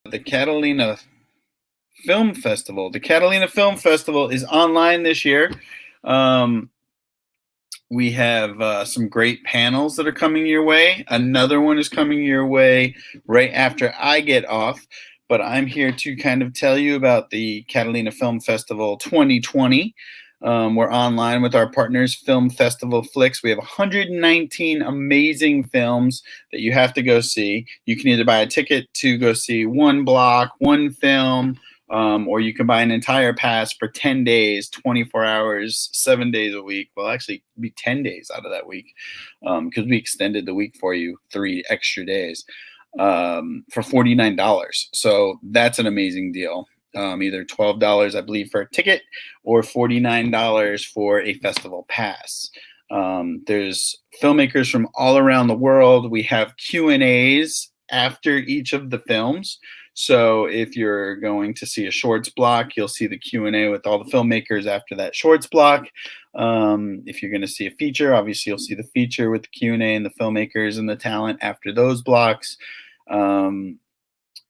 The Catalina Film Festival. The Catalina Film Festival is online this year. We have some great panels that are coming your way. Another one is coming your way right after I get off. But I'm here to kind of tell you about the Catalina Film Festival 2020. We're online with our partners, Film Festival Flicks. We have 119 amazing films that you have to go see. You can either buy a ticket to go see one block, one film, or you can buy an entire pass for 10 days, 24 hours, 7 days a week. Well, actually, it'd be 10 days out of that week because we extended the week for you 3 extra days for $49. So that's an amazing deal. Either $12, I believe, for a ticket or $49 for a festival pass. There's filmmakers from all around the world. We have Q&As after each of the films. So if you're going to see a shorts block, you'll see the Q&A with all the filmmakers after that shorts block. If you're going to see a feature, obviously you'll see the feature with the Q&A and the filmmakers and the talent after those blocks.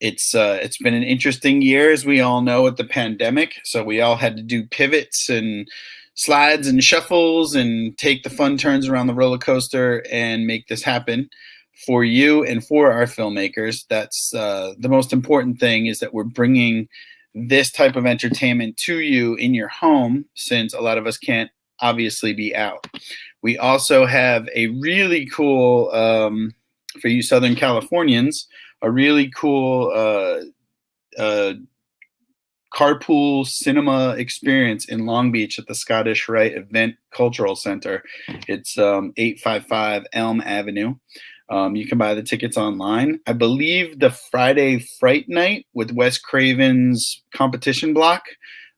It's been an interesting year, as we all know, with the pandemic. So we all had to do pivots and slides and shuffles and take the fun turns around the roller coaster and make this happen for you and for our filmmakers. That's the most important thing, is that we're bringing this type of entertainment to you in your home, since a lot of us can't obviously be out. We also have a really cool, for you Southern Californians, a really cool carpool cinema experience in Long Beach at the Scottish Rite Event Cultural Center. It's 855 Elm Avenue. You can buy the tickets online. I believe the Friday Fright Night with Wes Craven's competition block,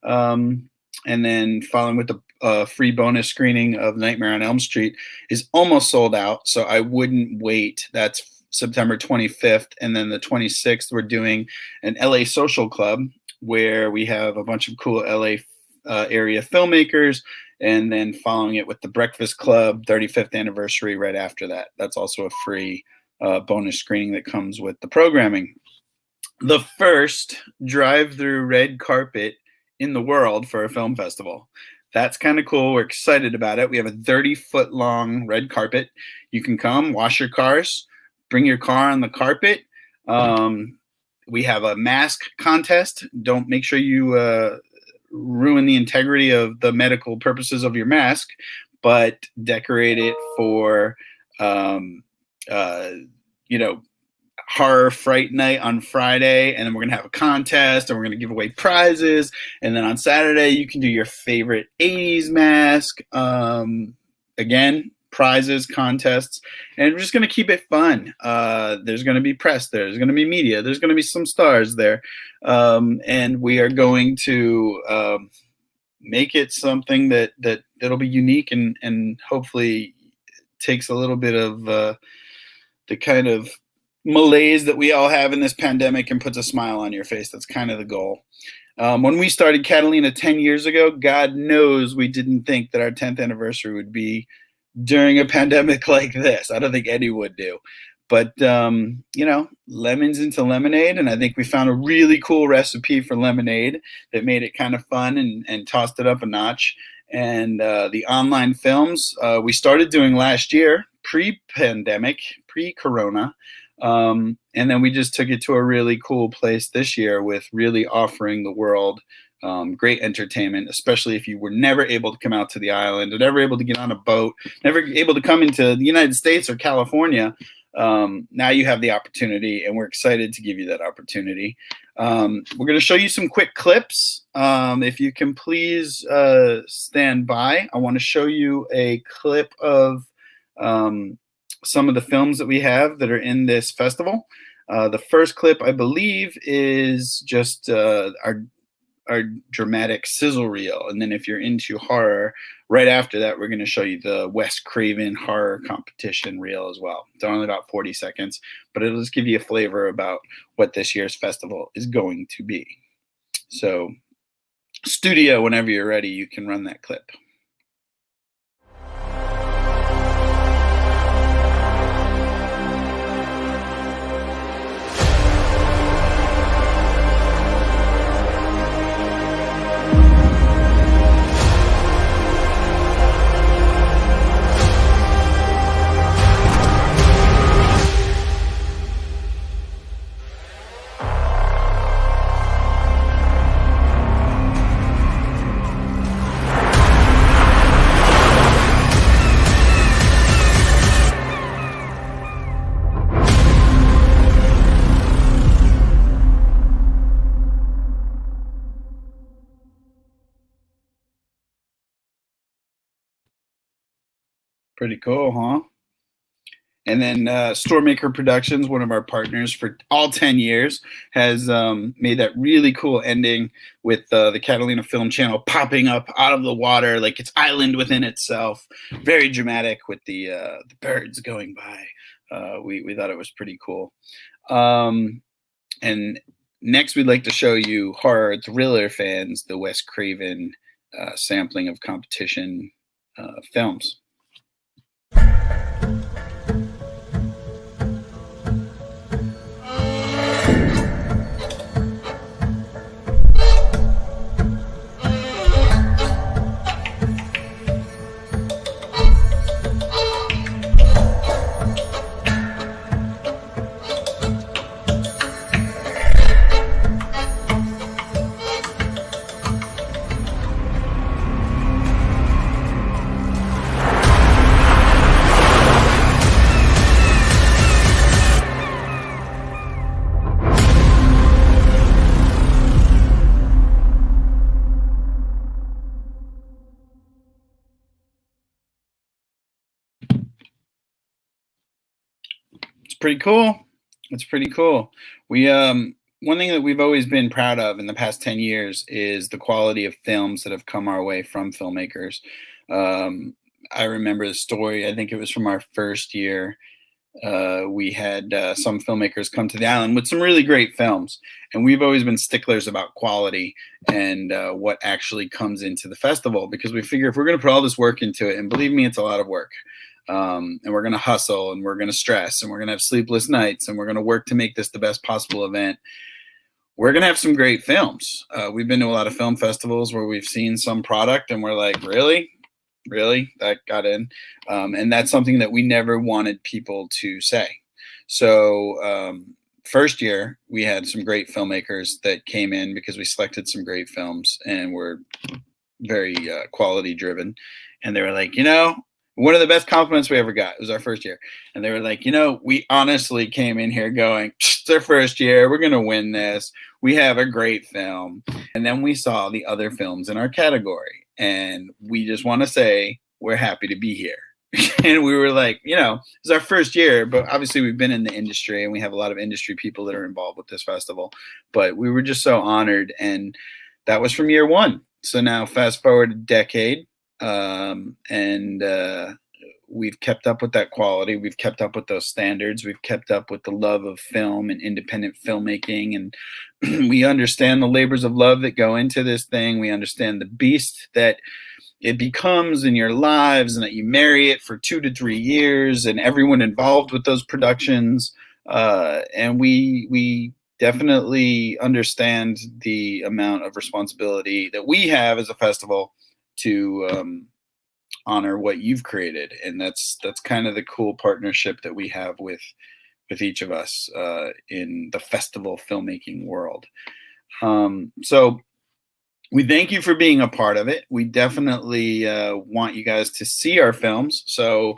and then following with the free bonus screening of Nightmare on Elm Street is almost sold out. So I wouldn't wait. That's September 25th. And then the 26th, we're doing an LA Social Club where we have a bunch of cool LA area filmmakers, and then following it with the Breakfast Club 35th anniversary right after that. That's also a free bonus screening that comes with the programming. The first drive-through red carpet in the world for a film festival. That's kind of cool. We're excited about it. We have a 30-foot long red carpet. You can come, wash your cars, bring your car on the carpet. We have a mask contest. Don't make sure you ruin the integrity of the medical purposes of your mask, but decorate it for, Horror Fright Night on Friday. And then we're going to have a contest, and we're going to give away prizes. And then on Saturday, you can do your favorite 80s mask. Again, prizes, contests, and we're just going to keep it fun. There's going to be press there. There's going to be media. There's going to be some stars there. And we are going to make it something that'll be unique and hopefully takes a little bit of the kind of malaise that we all have in this pandemic and puts a smile on your face. That's kind of the goal. When we started Catalina 10 years ago, God knows we didn't think that our 10th anniversary would be during a pandemic like this. I don't think any would do. But, lemons into lemonade. And I think we found a really cool recipe for lemonade that made it kind of fun and tossed it up a notch. And the online films we started doing last year, pre-pandemic, pre-corona. And then we just took it to a really cool place this year with really offering the world great entertainment, especially if you were never able to come out to the island or never able to get on a boat, never able to come into the United States or California. Now you have the opportunity, and we're excited to give you that opportunity. We're going to show you some quick clips. If you can please stand by. I want to show you a clip of some of the films that we have that are in this festival. The first clip, I believe, is just our dramatic sizzle reel. And then if you're into horror, right after that, we're going to show you the Wes Craven horror competition reel as well. It's only about 40 seconds, but it'll just give you a flavor about what this year's festival is going to be. So, studio, whenever you're ready, you can run that clip. Pretty cool, huh? And then Storemaker Productions, one of our partners for all 10 years, has made that really cool ending with the Catalina Film Channel popping up out of the water like it's island within itself. Very dramatic with the birds going by. We thought it was pretty cool. And next, we'd like to show you horror thriller fans the Wes Craven sampling of competition films. Pretty cool. It's pretty cool. We one thing that we've always been proud of in the past 10 years is the quality of films that have come our way from filmmakers. I remember the story, I think it was from our first year. We had some filmmakers come to the island with some really great films, and we've always been sticklers about quality and what actually comes into the festival, because we figure if we're going to put all this work into it, and believe me, it's a lot of work, and we're going to hustle and we're going to stress and we're going to have sleepless nights and we're going to work to make this the best possible event, we're going to have some great films. We've been to a lot of film festivals where we've seen some product and we're like, really that got in, and that's something that we never wanted people to say. So first year we had some great filmmakers that came in because we selected some great films and we're very quality driven, and they were like, one of the best compliments we ever got. It was our first year. And they were like, we honestly came in here going, it's our first year. We're going to win this. We have a great film. And then we saw the other films in our category. And we just want to say we're happy to be here. And we were like, it's our first year, but obviously we've been in the industry and we have a lot of industry people that are involved with this festival. But we were just so honored. And that was from year one. So now fast forward a decade. We've kept up with that quality. We've kept up with those standards. We've kept up with the love of film and independent filmmaking. And we understand the labors of love that go into this thing. We understand the beast that it becomes in your lives, and that you marry it for 2 to 3 years, and everyone involved with those productions. And we definitely understand the amount of responsibility that we have as a festival to honor what you've created, and that's kind of the cool partnership that we have with each of us in the festival filmmaking world. So we thank you for being a part of it. We definitely want you guys to see our films, so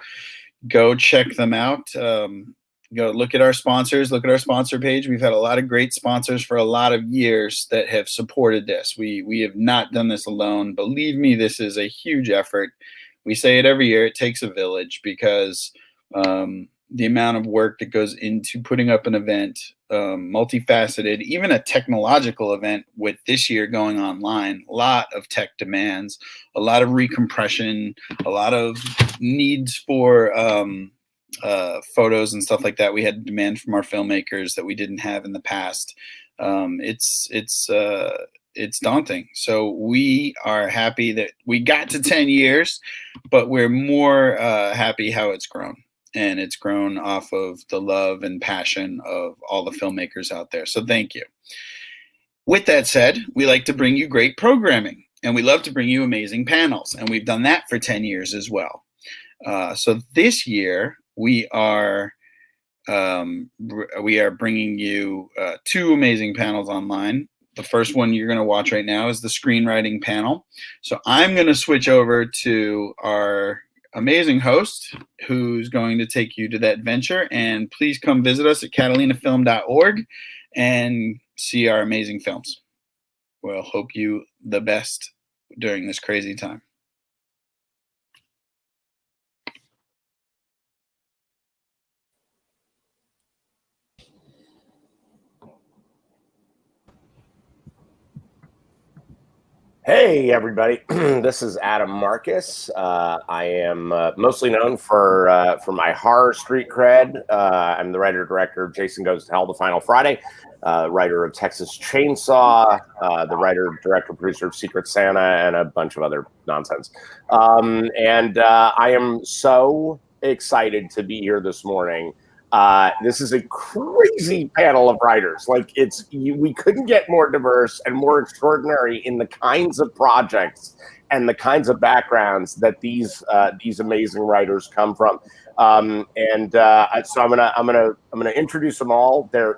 go check them out. Go look at our sponsors, look at our sponsor page. We've had a lot of great sponsors for a lot of years that have supported this. We have not done this alone. Believe me, this is a huge effort. We say it every year, it takes a village, because the amount of work that goes into putting up an event, multifaceted, even a technological event with this year going online, a lot of tech demands, a lot of recompression, a lot of needs for photos and stuff like that. We had demand from our filmmakers that we didn't have in the past. It's daunting. So we are happy that we got to 10 years, but we're more happy how it's grown. And it's grown off of the love and passion of all the filmmakers out there. So thank you. With that said, we like to bring you great programming, and we love to bring you amazing panels. And we've done that for 10 years as well. So this year, we are bringing you 2 amazing panels online. The first one you're going to watch right now is the screenwriting panel. So I'm going to switch over to our amazing host, who's going to take you to that venture. And please come visit us at catalinafilm.org and see our amazing films. We'll hope you the best during this crazy time. Hey, everybody. This is Adam Marcus. I am mostly known for my horror street cred. I'm the writer-director of Jason Goes to Hell, The Final Friday, writer of Texas Chainsaw, the writer, director, producer of Secret Santa, and a bunch of other nonsense. I am so excited to be here this morning. This is a crazy panel of writers. Like we couldn't get more diverse and more extraordinary in the kinds of projects and the kinds of backgrounds that these amazing writers come from. So I'm gonna introduce them all. You're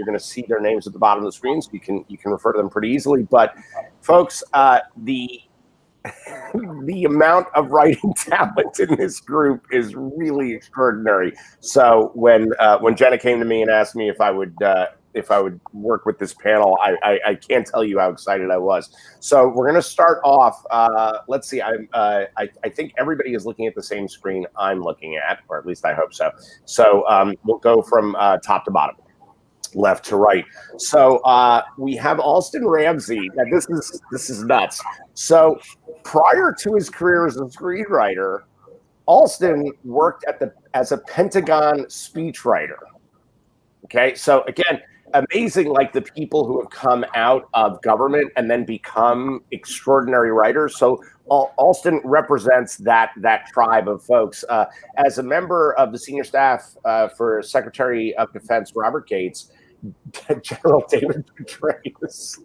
gonna see their names at the bottom of the screen, so you can refer to them pretty easily. But folks, the amount of writing talent in this group is really extraordinary. So when Jenna came to me and asked me if I would work with this panel, I can't tell you how excited I was. So we're going to start off. Let's see. I think everybody is looking at the same screen I'm looking at, or at least I hope so. So we'll go from top to bottom, left to right. So we have Alston Ramsay. Now this is nuts. So prior to his career as a screenwriter, Alston worked as a Pentagon speechwriter. Okay, so again, amazing, like the people who have come out of government and then become extraordinary writers. So Alston represents that tribe of folks. As a member of the senior staff for Secretary of Defense Robert Gates, General David Petraeus,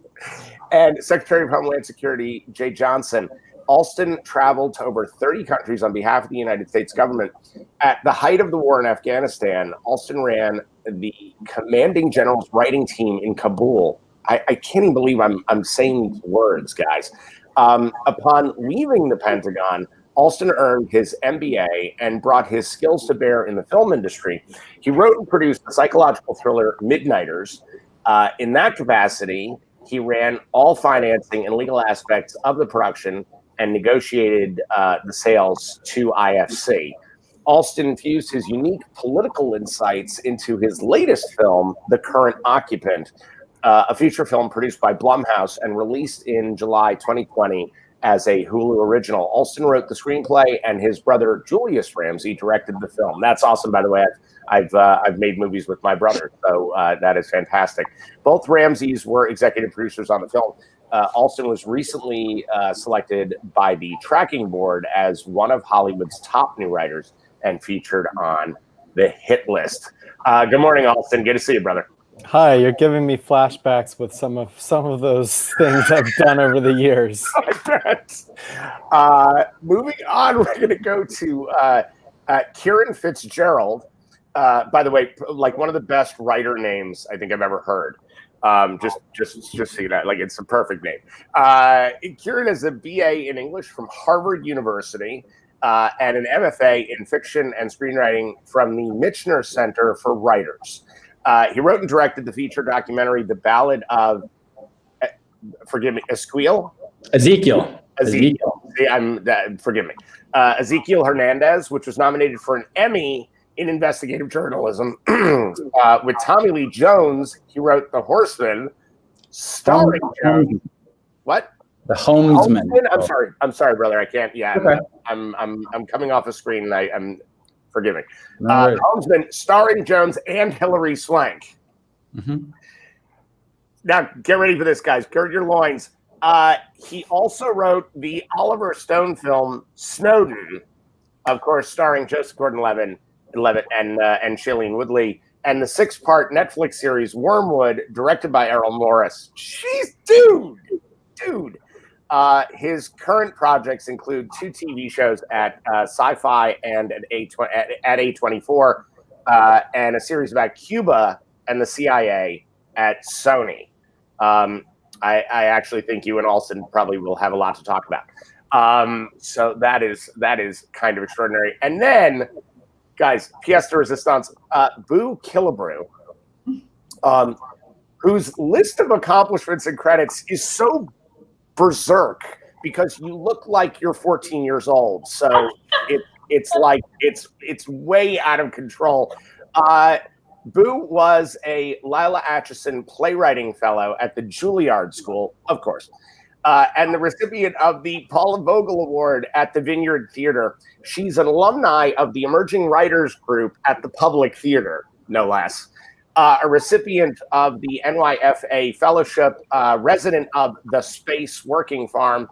and Secretary of Homeland Security Jay Johnson, Alston traveled to over 30 countries on behalf of the United States government. At the height of the war in Afghanistan, Alston ran the commanding general's writing team in Kabul. I can't even believe I'm saying these words, guys. Upon leaving the Pentagon, Alston earned his MBA and brought his skills to bear in the film industry. He wrote and produced the psychological thriller Midnighters. In that capacity, he ran all financing and legal aspects of the production and negotiated the sales to IFC. Alston infused his unique political insights into his latest film, The Current Occupant, a feature film produced by Blumhouse and released in July 2020 as a Hulu original. Alston wrote the screenplay, and his brother Julius Ramsay directed the film. That's awesome, by the way. I've made movies with my brother, so that is fantastic. Both Ramsays were executive producers on the film. Alston was recently selected by the Tracking Board as one of Hollywood's top new writers and featured on the hit list. Good morning, Alston. Good to see you, brother. Hi, you're giving me flashbacks with some of those things I've done over the years. I bet. Moving on, we're going to go to Kieran Fitzgerald. By the way, like one of the best writer names I think I've ever heard. Just see that, like it's a perfect name. Kieran is a BA in English from Harvard University and an MFA in fiction and screenwriting from the Michener Center for Writers. He wrote and directed the feature documentary, The Ballad of, Ezekiel. See, forgive me. Ezekiel Hernandez, which was nominated for an Emmy in investigative journalism. With Tommy Lee Jones, he wrote The Horseman, starring Jones. What? The Homesman. I'm sorry, brother. I can't. Yeah, okay. I'm coming off a screen. I'm forgive me. Right. Homesman, starring Jones and Hilary Swank. Mm-hmm. Now, get ready for this, guys. Gird your loins. He also wrote the Oliver Stone film Snowden, of course, starring Joseph Gordon-Levitt and Shailene Woodley, and the 6-part Netflix series Wormwood, directed by Errol Morris. Jeez, dude. His current projects include 2 TV shows at Sci-Fi and at A24, and a series about Cuba and the CIA at Sony. I actually think you and Alston probably will have a lot to talk about. So that is kind of extraordinary. And then, guys, pièce de résistance, Boo Killebrew, whose list of accomplishments and credits is so berserk because you look like you're 14 years old. So it's way out of control. Boo was a Lila Atchison playwriting fellow at the Juilliard School, of course. and the recipient of the Paula Vogel Award at the Vineyard Theater. She's an alumni of the Emerging Writers Group at the Public Theater, no less. A recipient of the NYFA Fellowship, resident of the Space Working Farm,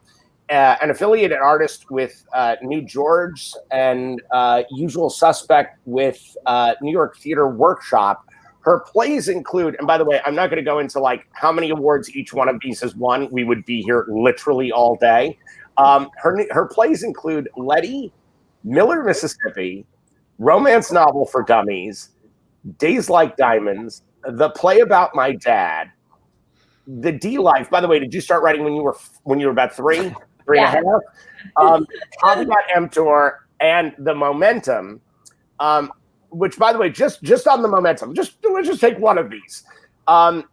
an affiliated artist with New George, and usual suspect with New York Theater Workshop. Her plays include, and by the way, I'm not going to go into like how many awards each one of these has won. We would be here literally all day. Her plays include Letty, Miller, Mississippi, Romance Novel for Dummies, Days Like Diamonds, The Play About My Dad, The D Life. By the way, did you start writing when you were about three and a half? Caveat Emptor, and The Momentum. Which, by the way, just on The Momentum, let's just take one of these.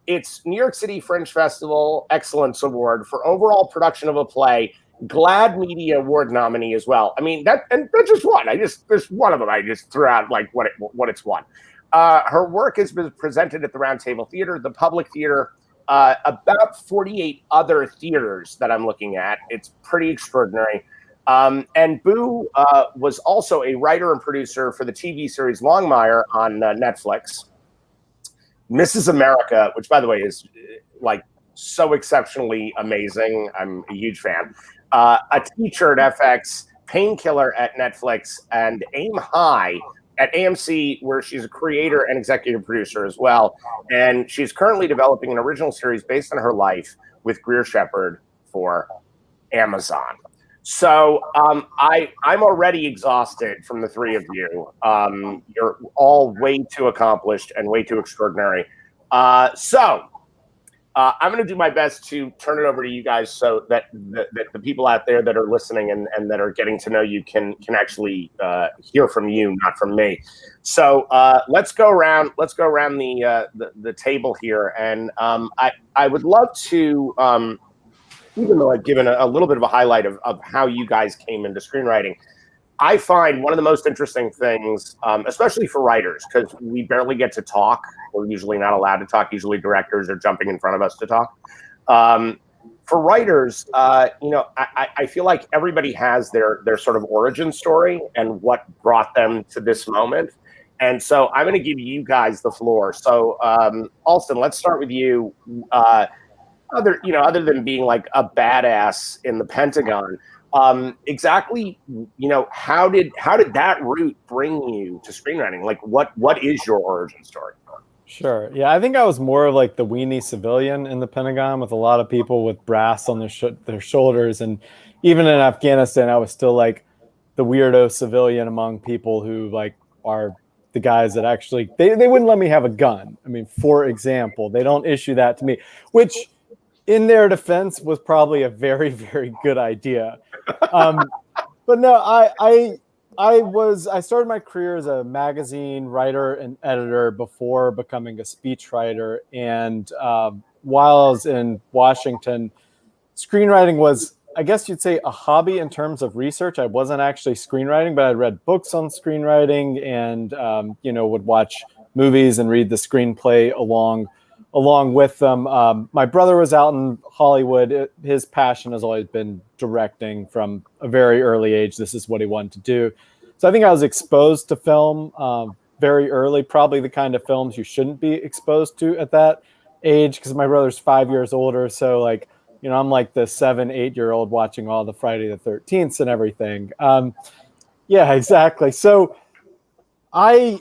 It's New York City Fringe Festival Excellence Award for overall production of a play, GLAAD Media Award nominee as well. I mean, that's just one. There's one of them. I just threw out like what it's won. Her work has been presented at the Round Table Theater, the Public Theater, about 48 other theaters that I'm looking at. It's pretty extraordinary. And Boo was also a writer and producer for the TV series Longmire on Netflix. Mrs. America, which, by the way, is like so exceptionally amazing. I'm a huge fan. A Teacher at FX, Painkiller at Netflix, and Aim High at AMC, where she's a creator and executive producer as well. And she's currently developing an original series based on her life with Greer Shepherd for Amazon. So I'm already exhausted from the three of you. You're all way too accomplished and way too extraordinary. So I'm going to do my best to turn it over to you guys so that the people out there that are listening and that are getting to know you can actually hear from you, not from me. So let's go around the table here, and I would love to. Even though I've given a little bit of a highlight of how you guys came into screenwriting, I find one of the most interesting things, especially for writers, because we barely get to talk. We're usually not allowed to talk. Usually directors are jumping in front of us to talk. For writers, I feel like everybody has their sort of origin story and what brought them to this moment. And so I'm going to give you guys the floor. So Alston, let's start with you. Other than being like a badass in the Pentagon, exactly, how did that route bring you to screenwriting? Like, what is your origin story? Sure. Yeah, I think I was more of like the weenie civilian in the Pentagon, with a lot of people with brass on their shoulders, and even in Afghanistan, I was still like the weirdo civilian among people who like are the guys that actually they wouldn't let me have a gun. I mean, for example, they don't issue that to me, which, in their defense, was probably a very, very good idea. But no, I started my career as a magazine writer and editor before becoming a speechwriter. And while I was in Washington, screenwriting was, I guess you'd say, a hobby in terms of research. I wasn't actually screenwriting, but I'd read books on screenwriting and would watch movies and read the screenplay along with them. My brother was out in Hollywood. His passion has always been directing from a very early age. This is what he wanted to do. So I think I was exposed to film very early, probably the kind of films you shouldn't be exposed to at that age, because my brother's 5 years older. So like, I'm like the 7-8-year-old watching all the Friday the 13th and everything. Yeah, exactly. So I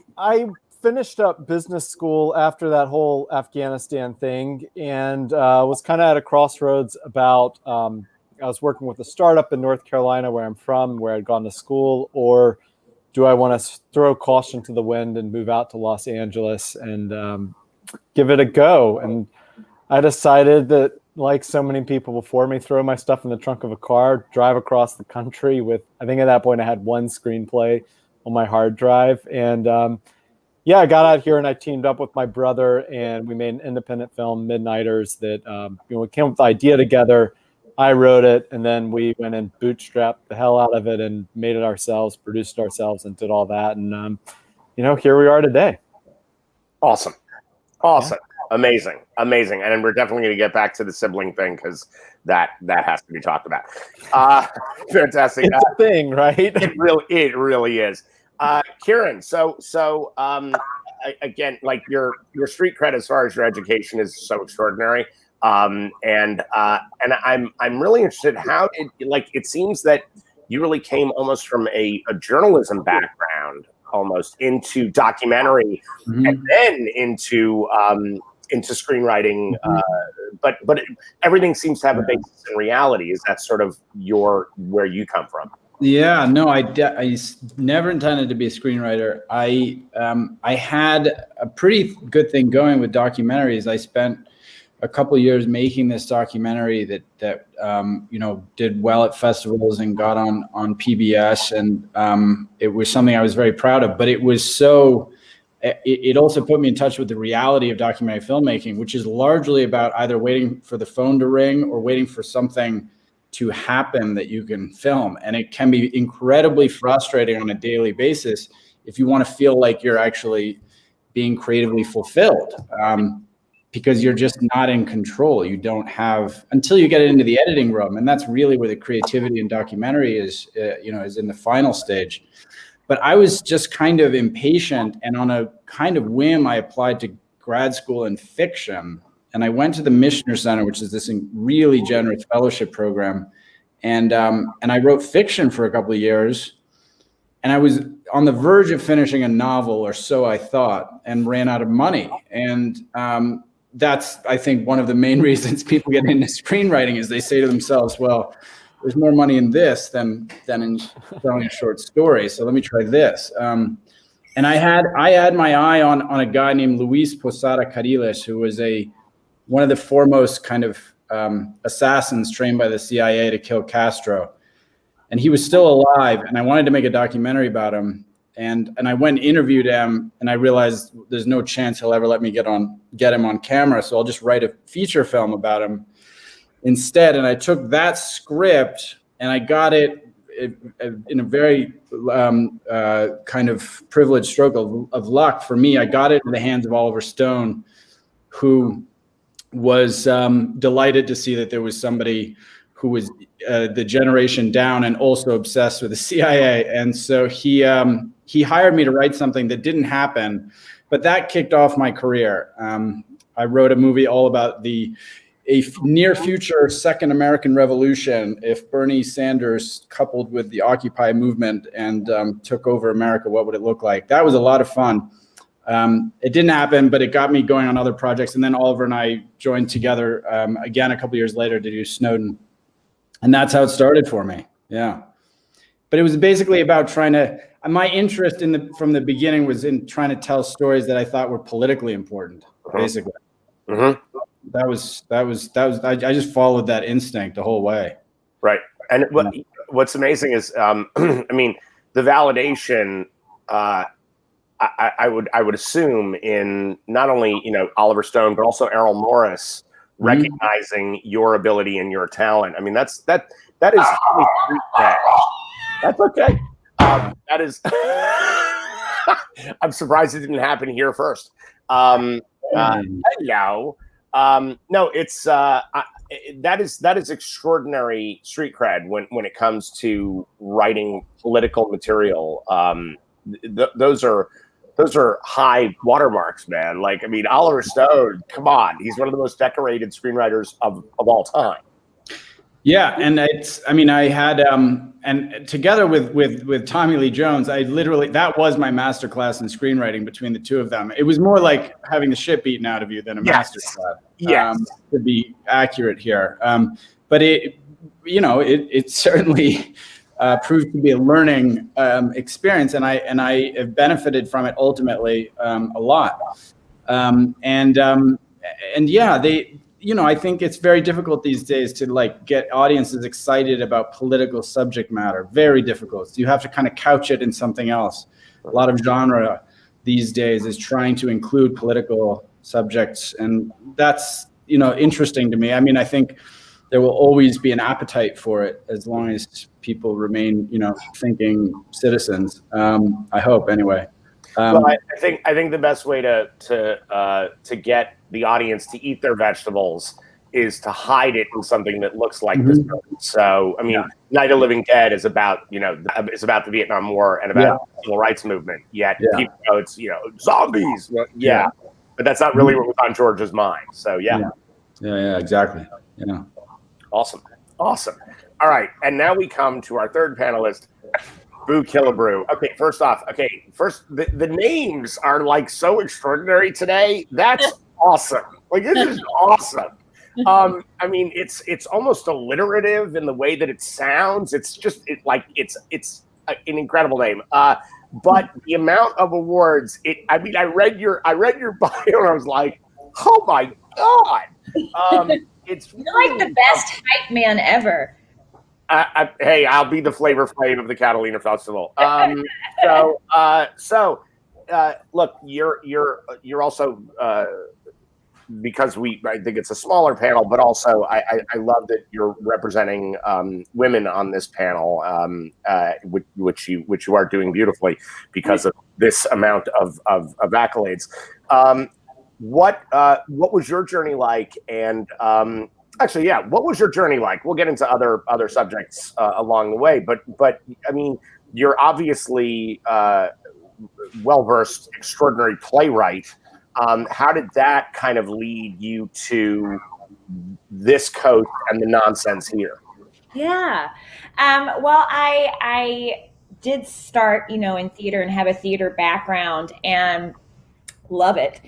finished up business school after that whole Afghanistan thing, and was kind of at a crossroads about I was working with a startup in North Carolina, where I'm from, where I'd gone to school, or do I want to throw caution to the wind and move out to Los Angeles and give it a go? And I decided that, like so many people before me, throw my stuff in the trunk of a car, drive across the country with, I think at that point I had one screenplay on my hard drive, and yeah, I got out here and I teamed up with my brother, and we made an independent film, Midnighters, that we came up with the idea together. I wrote it, and then we went and bootstrapped the hell out of it and made it ourselves, produced it ourselves, and did all that. And here we are today. Awesome. Amazing. And we're definitely going to get back to the sibling thing because that has to be talked about. Fantastic. It's a thing, right? It really is. Kieran, so again, like your street cred as far as your education is so extraordinary. And I'm really interested, how did, like, it seems that you really came almost from a journalism background almost into documentary, and then into screenwriting, but everything seems to have a basis in reality. Is that sort of where you come from? Yeah, no, I never intended to be a screenwriter. I had a pretty good thing going with documentaries. I spent a couple of years making this documentary that did well at festivals and got on PBS, and it was something I was very proud of. But it was it also put me in touch with the reality of documentary filmmaking, which is largely about either waiting for the phone to ring or waiting for something to happen that you can film. And it can be incredibly frustrating on a daily basis if you want to feel like you're actually being creatively fulfilled, because you're just not in control. You don't have, until you get into the editing room. And that's really where the creativity in documentary is in the final stage. But I was just kind of impatient, and on a kind of whim, I applied to grad school in fiction. And I went to the Michener Center, which is this really generous fellowship program. And I wrote fiction for a couple of years. And I was on the verge of finishing a novel, or so I thought, and ran out of money. And that's, I think, one of the main reasons people get into screenwriting, is they say to themselves, well, there's more money in this than in telling a short story, so let me try this. And I had my eye on a guy named Luis Posada Carriles, who was one of the foremost kind of assassins trained by the CIA to kill Castro. And he was still alive, and I wanted to make a documentary about him. And I went and interviewed him, and I realized there's no chance he'll ever let me get him on camera, so I'll just write a feature film about him instead. And I took that script and I got it in a very kind of privileged stroke of luck for me. I got it in the hands of Oliver Stone, who was delighted to see that there was somebody who was the generation down and also obsessed with the CIA. And so he hired me to write something that didn't happen, but that kicked off my career. I wrote a movie all about a near future second American Revolution. If Bernie Sanders coupled with the Occupy movement and took over America, what would it look like? That was a lot of fun. It didn't happen, but it got me going on other projects. And then Oliver and I joined together again a couple years later to do Snowden. And that's how it started for me. Yeah. But it was basically about my interest from the beginning was in trying to tell stories that I thought were politically important, basically. Mm-hmm. That was. I just followed that instinct the whole way. Right. And what's amazing is, I mean, the validation. I would assume in not only Oliver Stone, but also Errol Morris recognizing your ability and your talent. I mean, that is. That's okay. That is. I'm surprised it didn't happen here first. Hello. No, it's that is extraordinary street cred when it comes to writing political material. Those are high watermarks, man. Like, I mean, Oliver Stone, come on, he's one of the most decorated screenwriters of all time. Yeah, and I had and together with Tommy Lee Jones, that was my masterclass in screenwriting between the two of them. It was more like having the shit beaten out of you than a masterclass. Yes. To be accurate here. But it certainly proved to be a learning experience, and I have benefited from it ultimately a lot. I think it's very difficult these days to get audiences excited about political subject matter. Very difficult. So you have to kind of couch it in something else. A lot of genre these days is trying to include political subjects, and that's interesting to me. I mean, I think there will always be an appetite for it as long as people remain thinking citizens. I hope, anyway. Well, I think the best way to get the audience to eat their vegetables is to hide it in something that looks like this. So, I mean, Night of the Living Dead is about it's about the Vietnam War and about the civil rights movement. Yet people know it's zombies. Well, but that's not really what was on George's mind. So yeah, exactly. Yeah, awesome. All right, and now we come to our third panelist, Boo Killebrew. Okay, first the names are like so extraordinary today. That's awesome. Like, this is awesome. I mean, it's almost alliterative in the way that it sounds. It's it's an incredible name. But the amount of awards, I read your bio and I was like, oh my God. It's You're like the best hype man ever. Hey, I'll be the Flavor Flav of the Catalina Festival. Look, you're also because I think it's a smaller panel, but also I love that you're representing women on this panel, which you are doing beautifully because of this amount of accolades. What was your journey like? And actually, what was your journey like? We'll get into other subjects along the way, but I mean, you're obviously well-versed, extraordinary playwright. How did that kind of lead you to this coast and the nonsense here? Yeah. Well, I did start, in theater and have a theater background and love it.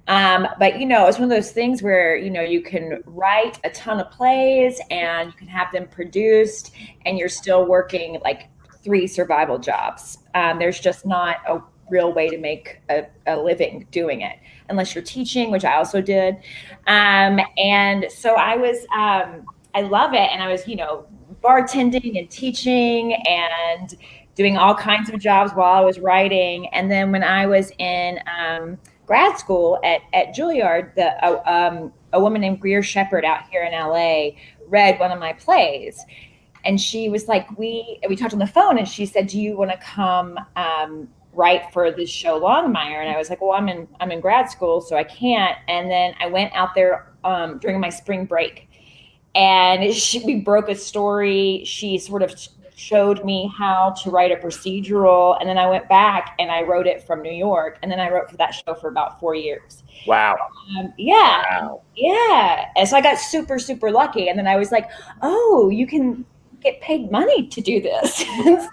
But, it's one of those things where, you can write a ton of plays and you can have them produced and you're still working like 3 survival jobs. There's just not a real way to make a living doing it unless you're teaching, which I also did. And so I was, I love it. And I was, bartending and teaching and doing all kinds of jobs while I was writing. And then when I was in grad school at Juilliard, a woman named Greer Shepard out here in LA read one of my plays. And she was like, we talked on the phone and she said, do you want to come write for this show Longmire? And I was like, well, I'm in grad school, so I can't. And then I went out there during my spring break and we broke a story. She sort of showed me how to write a procedural. And then I went back and I wrote it from New York. And then I wrote for that show for about 4 years. Wow. Wow. And so I got super, super lucky. And then I was like, oh, you can get paid money to do this. So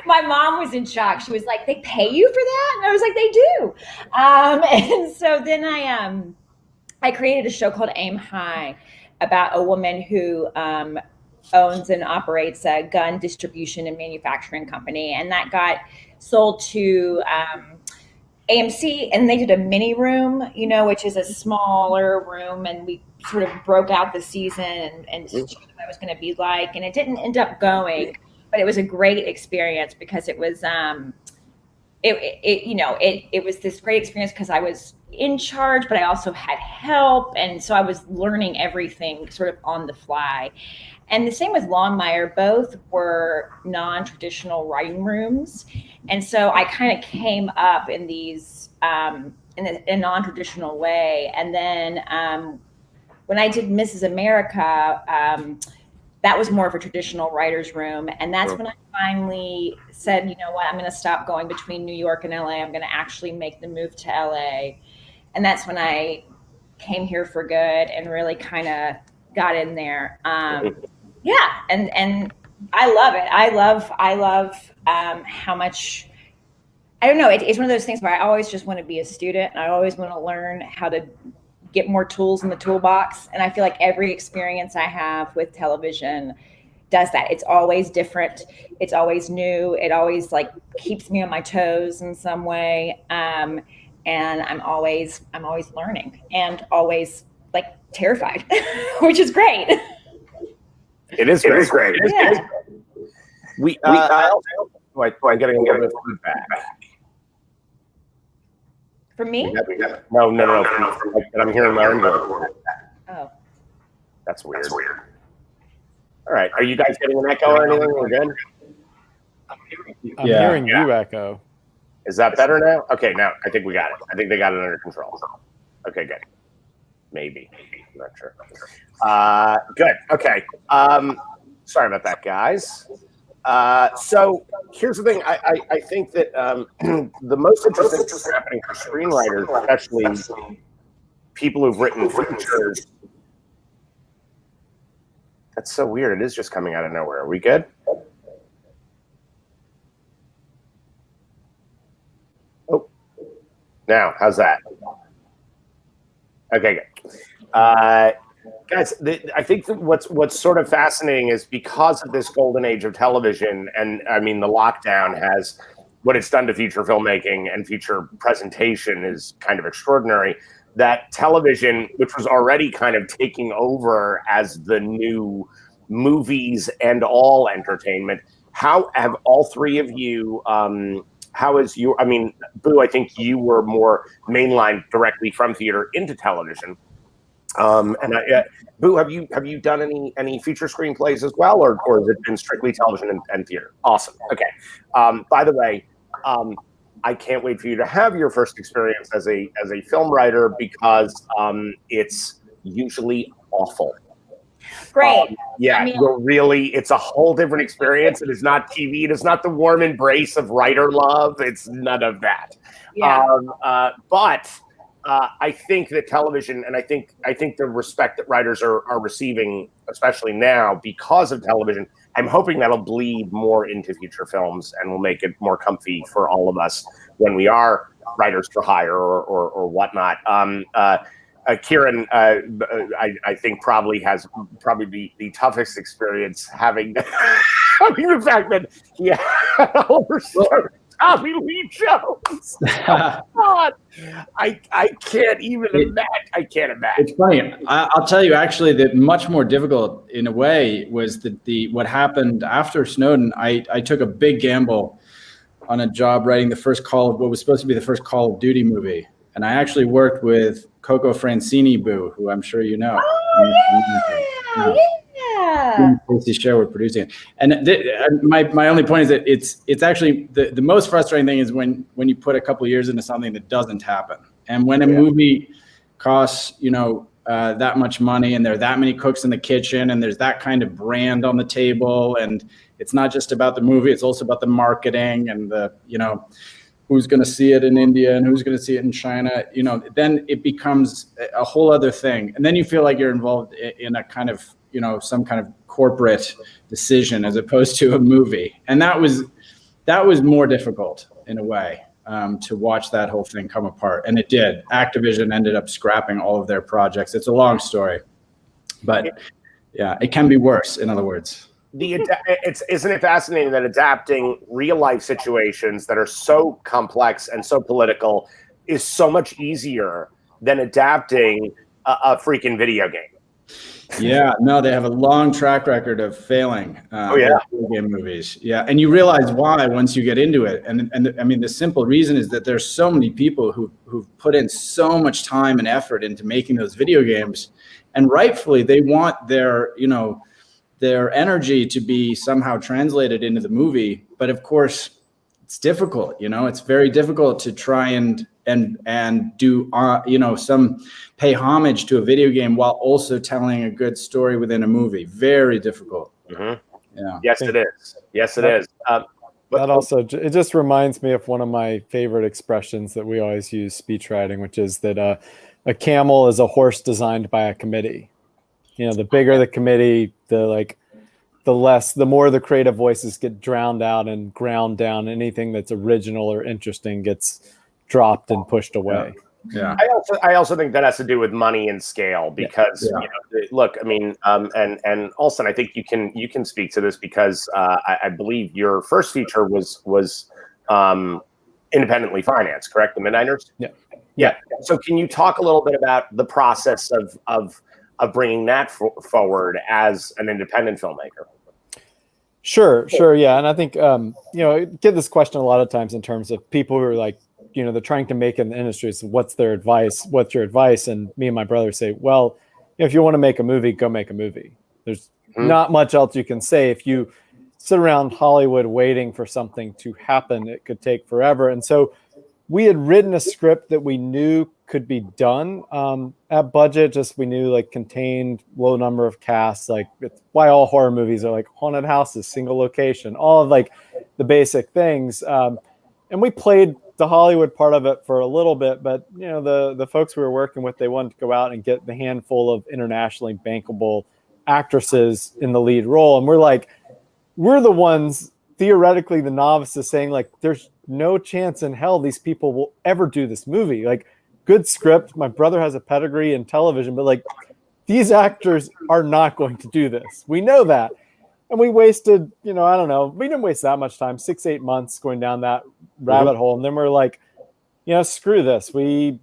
my mom was in shock. She was like, they pay you for that? And I was like, they do. And so then I created a show called Aim High about a woman who owns and operates a gun distribution and manufacturing company. And that got sold to AMC, and they did a mini room, which is a smaller room. And we sort of broke out the season and showed what it was going to be like. And it didn't end up going. But it was a great experience because it was, it was this great experience because I was in charge, but I also had help. And so I was learning everything sort of on the fly. And the same with Longmire, both were non-traditional writing rooms. And so I kind of came up in these, in a non-traditional way. And then when I did Mrs. America, that was more of a traditional writer's room. And that's when I finally said, you know what, I'm going to stop going between New York and LA. I'm going to actually make the move to LA. And that's when I came here for good and really kind of got in there. And I love it. I love how much, I don't know. It's one of those things where I always just want to be a student. And I always want to learn how to get more tools in the toolbox. And I feel like every experience I have with television does that. It's always different. It's always new. It always like keeps me on my toes in some way. And I'm always learning and always like terrified, which is great. It is great. Yeah. I'm getting a little bit of feedback. For me? No. I'm hearing my own voice. Oh. That's weird. All right. Are you guys getting an echo or anything? We're good? I'm hearing you echo. Is that better now? Okay, now I think we got it. I think they got it under control. Okay, good. Maybe. I'm not sure. Good. Okay. Sorry about that, guys. So here's the thing. I think that the most interesting thing that's happening for screenwriters, especially people who've written features. That's so weird. It is just coming out of nowhere. Are we good? Oh, now how's that? Okay, good. Guys, I think that what's sort of fascinating is because of this golden age of television, and I mean the lockdown has what it's done to feature filmmaking and feature presentation is kind of extraordinary. That television, which was already kind of taking over as the new movies and all entertainment, how have all three of you? How is you? I mean, Boo, I think you were more mainline directly from theater into television. Boo, have you done any feature screenplays as well, or has it been strictly television and theater? Awesome. Okay. By the way, I can't wait for you to have your first experience as a film writer because it's usually awful. Great. Yeah, it's a whole different experience. It is not TV. It is not the warm embrace of writer love. It's none of that. Yeah. But I think that television, and I think the respect that writers are receiving, especially now because of television, I'm hoping that'll bleed more into feature films and will make it more comfy for all of us when we are writers for hire or whatnot. Kieran, I think probably has the toughest experience having the fact that he had Oliver Stone, Tommy Lee Jones. Oh, God, I can't even imagine. I can't imagine. It's funny. I'll tell you, actually, that much more difficult in a way was what happened after Snowden. I took a big gamble on a job writing what was supposed to be the first Call of Duty movie. And I actually worked with Coco Francini, Boo, who I'm sure you know. Oh, yeah. Casey Share were producing it. And my only point is that it's actually the most frustrating thing is when you put a couple of years into something that doesn't happen. And when a movie costs, that much money and there are that many cooks in the kitchen and there's that kind of brand on the table, and it's not just about the movie, it's also about the marketing and who's going to see it in India and who's going to see it in China, then it becomes a whole other thing. And then you feel like you're involved in a kind of, some kind of corporate decision as opposed to a movie. And that was more difficult in a way, to watch that whole thing come apart. And it did. Activision ended up scrapping all of their projects. It's a long story, but yeah, it can be worse, in other words. Isn't it fascinating that adapting real life situations that are so complex and so political is so much easier than adapting a freaking video game? Yeah, no, they have a long track record of failing. Video game movies. Yeah, and you realize why once you get into it. And I mean, the simple reason is that there's so many people who've put in so much time and effort into making those video games, and rightfully they want their energy to be somehow translated into the movie. But of course, it's difficult. It's very difficult to try and do some pay homage to a video game while also telling a good story within a movie. Very difficult. Mm-hmm. Yeah. Yes, it is. Yes, it is. That also, it just reminds me of one of my favorite expressions that we always use speech writing, which is that a camel is a horse designed by a committee. The bigger the committee, the more the creative voices get drowned out and ground down. Anything that's original or interesting gets dropped and pushed away. Yeah. I also think that has to do with money and scale because look, I mean, and Alston, I think you can speak to this because I believe your first feature was independently financed, correct? The Midnighters. Yeah. So can you talk a little bit about the process of bringing that forward as an independent filmmaker? Sure. Yeah. And I think, get this question a lot of times in terms of people who are like, they're trying to make it in the industry. So what's their advice? What's your advice? And me and my brother say, well, if you want to make a movie, go make a movie. There's not much else you can say. If you sit around Hollywood waiting for something to happen. It could take forever. And so we had written a script that we knew could be done at budget. Just we knew like contained low number of casts. Like it's why all horror movies are like haunted houses, single location, all of like the basic things. And we played the Hollywood part of it for a little bit, but you know the folks we were working with, they wanted to go out and get the handful of internationally bankable actresses in the lead role, and we're the ones theoretically the novices saying like there's no chance in hell these people will ever do this movie. Like good script, my brother has a pedigree in television, but like these actors are not going to do this. We know that. And we wasted, you know, I don't know, we didn't waste that much time, 6-8 months going down that rabbit hole. And then we're like, you know, screw this. We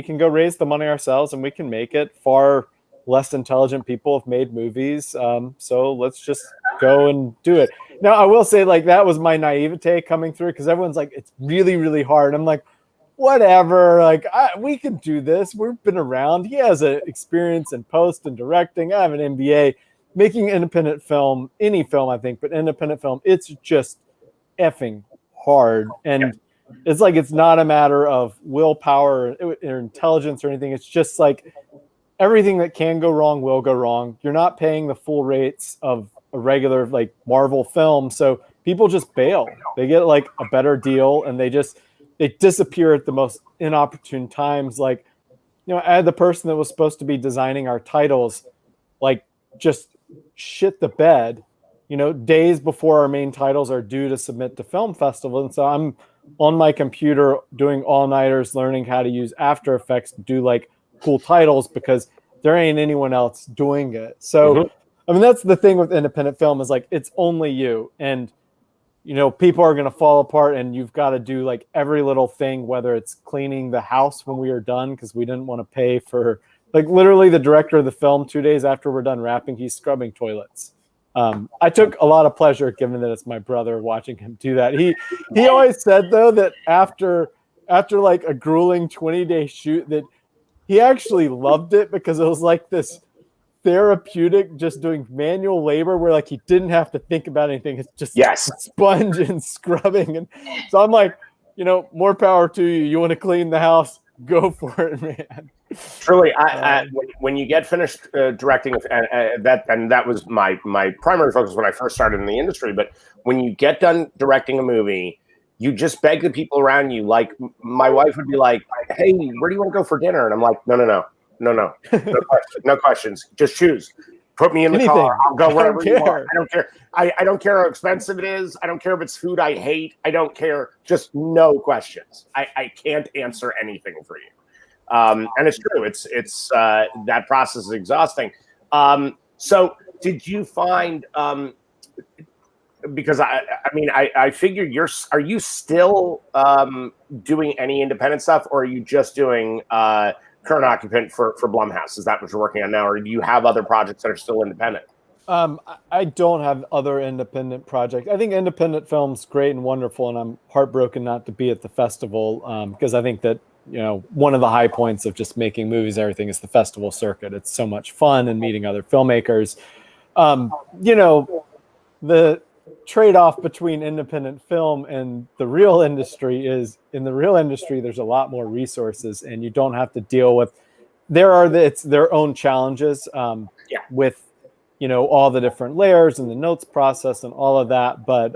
can go raise the money ourselves and we can make it. Far less intelligent people have made movies. So let's just go and do it. Now, I will say like that was my naivete coming through because everyone's like, it's really, really hard. I'm like, whatever, like we can do this. We've been around. He has an experience in post and directing. I have an MBA. Making independent film, any film, I think, but independent film, it's just effing hard. And it's like, it's not a matter of willpower or intelligence or anything. It's just like everything that can go wrong will go wrong. You're not paying the full rates of a regular like Marvel film. So people just bail. They get like a better deal and they disappear at the most inopportune times. Like, you know, I had the person that was supposed to be designing our titles, like just shit the bed, you know, days before our main titles are due to submit to film festival. And so I'm on my computer doing all-nighters, learning how to use After Effects to do like cool titles because there ain't anyone else doing it. So, I mean, that's the thing with independent film is like, it's only you. And, you know, people are going to fall apart and you've got to do like every little thing, whether it's cleaning the house when we are done, because we didn't want to pay for like literally the director of the film 2 days after we're done wrapping, he's scrubbing toilets. I took a lot of pleasure given that it's my brother watching him do that. He always said though, that after like a grueling 20-day shoot that he actually loved it because it was like this therapeutic, just doing manual labor where like he didn't have to think about anything. It's just sponge and scrubbing. And so I'm like, you know, more power to you. You want to clean the house? Go for it, man. Truly, when you get finished directing, and that was my primary focus when I first started in the industry. But when you get done directing a movie, you just beg the people around you. Like my wife would be like, "Hey, where do you want to go for dinner?" And I'm like, no questions. Just choose. Put me in the car. I'll go wherever you want. I don't care. I don't care how expensive it is. I don't care if it's food I hate. I don't care. Just no questions. I can't answer anything for you. And it's true. It's that process is exhausting. So did you find, because I figured are you still doing any independent stuff, or are you just doing current Occupant for Blumhouse? Is that what you're working on now, or do you have other projects that are still independent? I don't have other independent projects. I think independent film's great and wonderful, and I'm heartbroken not to be at the festival because I think that, you know, one of the high points of just making movies and everything is the festival circuit. It's so much fun and meeting other filmmakers. You know, the trade-off between independent film and the real industry is, in the real industry, there's a lot more resources and you don't have to deal with, it's their own challenges with, you know, all the different layers and the notes process and all of that. But,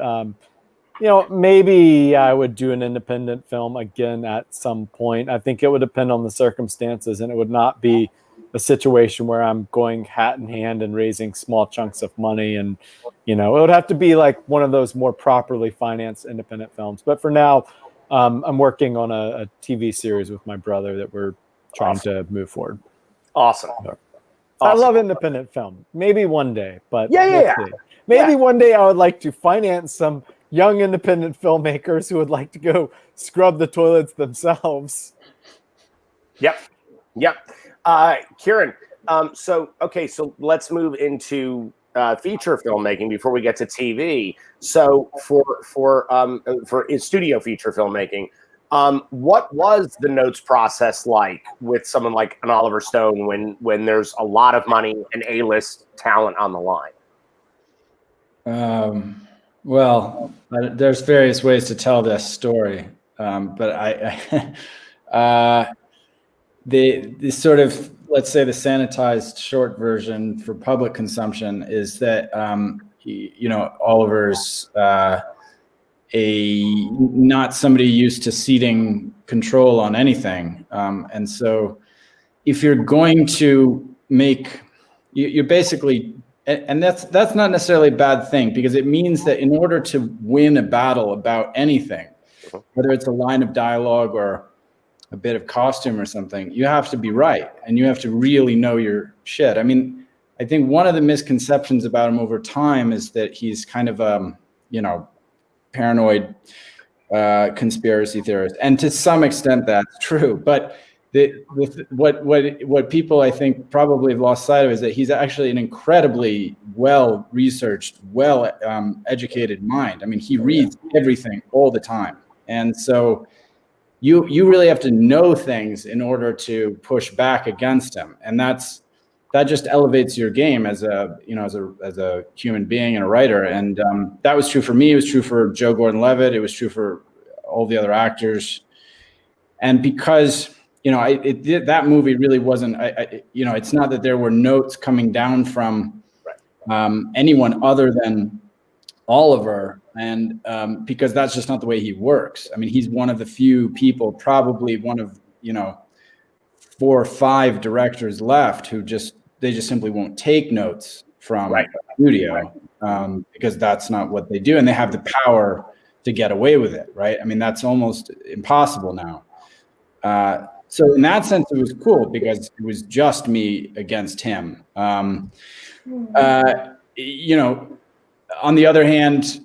you know, maybe I would do an independent film again at some point. I think it would depend on the circumstances, and it would not be a situation where I'm going hat in hand and raising small chunks of money. And, you know, it would have to be like one of those more properly financed independent films. But for now, I'm working on a TV series with my brother that we're trying to move forward. Awesome. I love independent film. Maybe one day, but we'll see. Maybe one day I would like to finance some young independent filmmakers who would like to go scrub the toilets themselves. Yep. Kieran, so let's move into feature filmmaking before we get to TV. So for studio feature filmmaking, what was the notes process like with someone like an Oliver Stone when there's a lot of money and A-list talent on the line? Well, there's various ways to tell this story, but the sort of, let's say, the sanitized short version for public consumption is that Oliver's not somebody used to ceding control on anything, and so if you're going to make, you're basically, and that's not necessarily a bad thing, because it means that in order to win a battle about anything, whether it's a line of dialogue or a bit of costume or something, you have to be right, and you have to really know your shit. I mean, I think one of the misconceptions about him over time is that he's kind of paranoid conspiracy theorist, and to some extent that's true. But what people, I think, probably have lost sight of is that he's actually an incredibly well-researched, educated mind. I mean, he reads everything all the time, and so you really have to know things in order to push back against him, and that just elevates your game as a human being and a writer. And that was true for me. It was true for Joe Gordon-Levitt. It was true for all the other actors. And because that movie really wasn't. It's not that there were notes coming down from anyone other than Oliver, and because that's just not the way he works. I mean, he's one of the few people, probably one of 4 or 5 directors left who just simply won't take notes from the studio, because that's not what they do, and they have the power to get away with it, right? I mean, that's almost impossible now. So in that sense, it was cool because it was just me against him. On the other hand,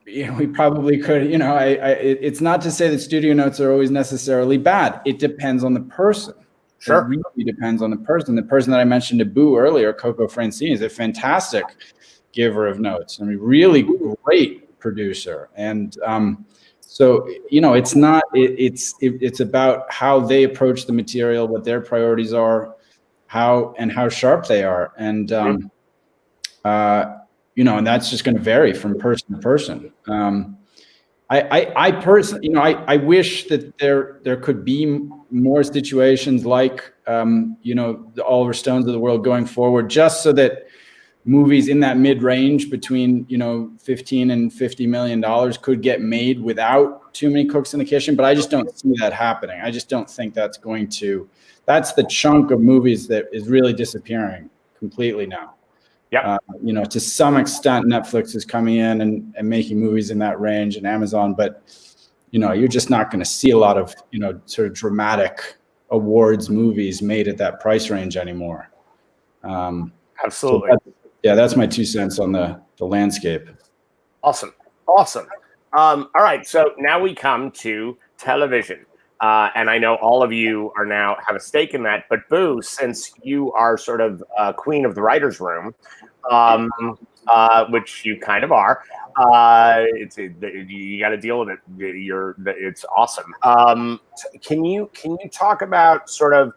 we probably could, it's not to say that studio notes are always necessarily bad. It depends on the person. Sure. It really depends on the person. The person that I mentioned to Boo earlier, Coco Francini, is a fantastic giver of notes. I mean, really great producer. And so, it's not, it's about how they approach the material, what their priorities are, how sharp they are. And, and that's just going to vary from person to person. I personally, I wish that there could be more situations like, the Oliver Stones of the world going forward, just so that movies in that mid-range between, 15 and $50 million could get made without too many cooks in the kitchen. But I just don't see that happening. I just don't think that's the chunk of movies that is really disappearing completely now. Yeah. To some extent, Netflix is coming in and making movies in that range, and Amazon, but you're just not going to see a lot of sort of dramatic awards movies made at that price range anymore. Absolutely. So that's my 2 cents on the landscape. Awesome. All right, so now we come to television. And I know all of you are now have a stake in that, but Boo, since you are sort of queen of the writer's room, which you kind of are, you got to deal with it. It's awesome. Can you talk about sort of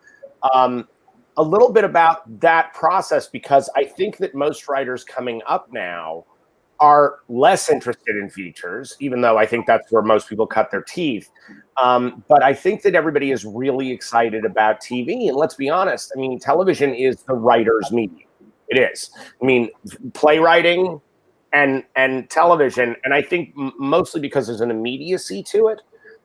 a little bit about that process? Because I think that most writers coming up now are less interested in features, even though I think that's where most people cut their teeth. But I think that everybody is really excited about TV. And let's be honest, I mean, television is the writer's medium. It is. I mean, playwriting and television, and I think mostly because there's an immediacy to it,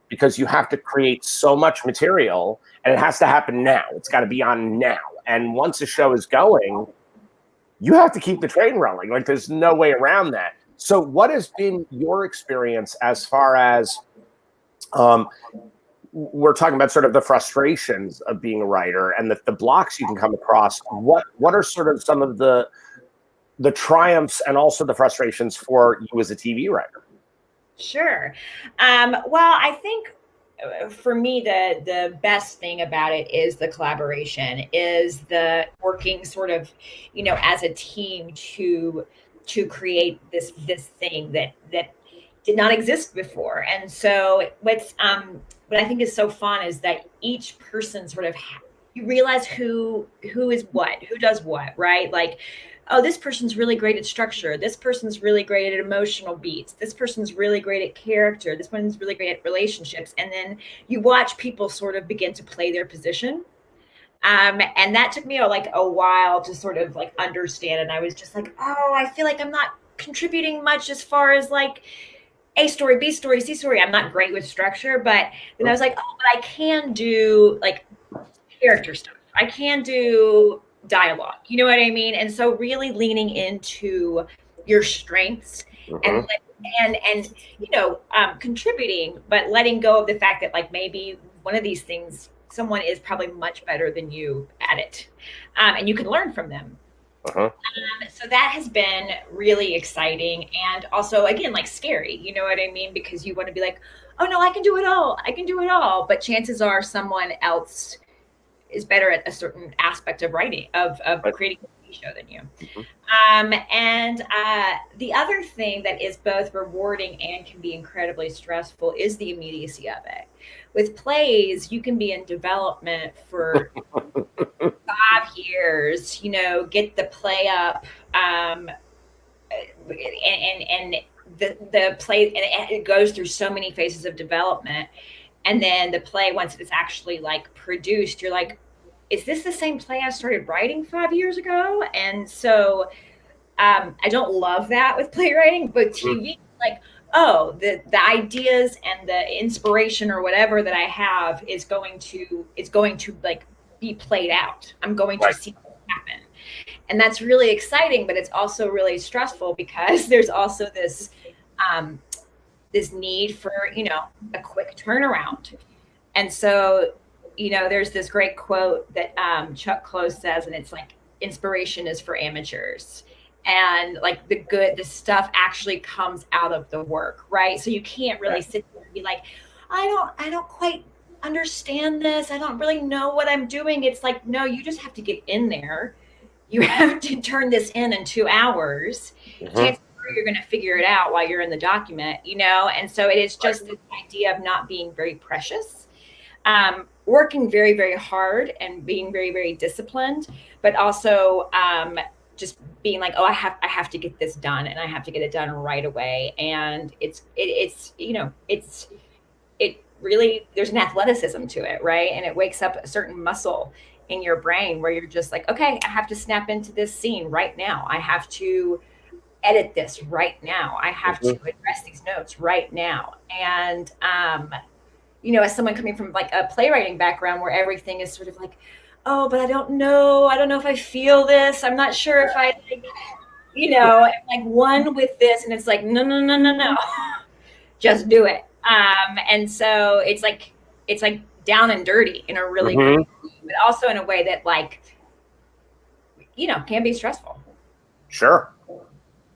because you have to create so much material, and it has to happen now. It's got to be on now. And once a show is going, you have to keep the train rolling. Like, there's no way around that. So what has been your experience as far as we're talking about sort of the frustrations of being a writer and the blocks you can come across? What are sort of some of the triumphs and also the frustrations for you as a TV writer? Sure. Well, I think for me, the best thing about it is the collaboration, is the working sort of, as a team to create this thing that did not exist before. And so what I think is so fun is that each person sort of, you realize who is what, who does what, right? Like oh, this person's really great at structure. This person's really great at emotional beats. This person's really great at character. This one's really great at relationships. And then you watch people sort of begin to play their position. And that took me like a while to sort of like understand. And I was just like, oh, I feel like I'm not contributing much as far as like A story, B story, C story. I'm not great with structure, but then I was like, oh, but I can do like character stuff. I can do dialogue. You know what I mean? And so really leaning into your strengths and you know, contributing, but letting go of the fact that like maybe one of these things, someone is probably much better than you at it, and you can learn from them. So that has been really exciting, and also again like scary, you know what I mean, because you want to be like, oh no, I can do it all, but chances are someone else is better at a certain aspect of writing, of creating a TV show than you. And the other thing that is both rewarding and can be incredibly stressful is the immediacy of it. With plays, you can be in development for 5 years, you know, get the play up, and the play, and it goes through so many phases of development. And then the play, once it's actually like produced, you're like, is this the same play I started writing 5 years ago? And so I don't love that with playwriting, but TV, like, oh, the ideas and the inspiration or whatever that I have is going to like be played out. I'm going to see what happen. And that's really exciting, but it's also really stressful because there's also this this need for, you know, a quick turnaround. And so, you know, there's this great quote that Chuck Close says, and it's like, inspiration is for amateurs. And like the stuff actually comes out of the work, right? So you can't really sit there and be like, I don't quite understand this. I don't really know what I'm doing. It's like, no, you just have to get in there. You have to turn this in 2 hours. Chances are you're going to figure it out while you're in the document, you know? And so it is just this idea of not being very precious, working very, very hard and being very, very disciplined, but also just being like, oh, I have to get this done, and I have to get it done right away. And it's you know, it really, there's an athleticism to it, right? And it wakes up a certain muscle in your brain where you're just like, okay, I have to snap into this scene right now. I have to edit this right now. I have to address these notes right now. And you know, as someone coming from like a playwriting background where everything is sort of like, oh, but I don't know if I feel this. I'm not sure if I, like, you know, like one with this, and it's like, no, just do it. And so it's like down and dirty in a really great way, but also in a way that, like, you know, can be stressful. Sure.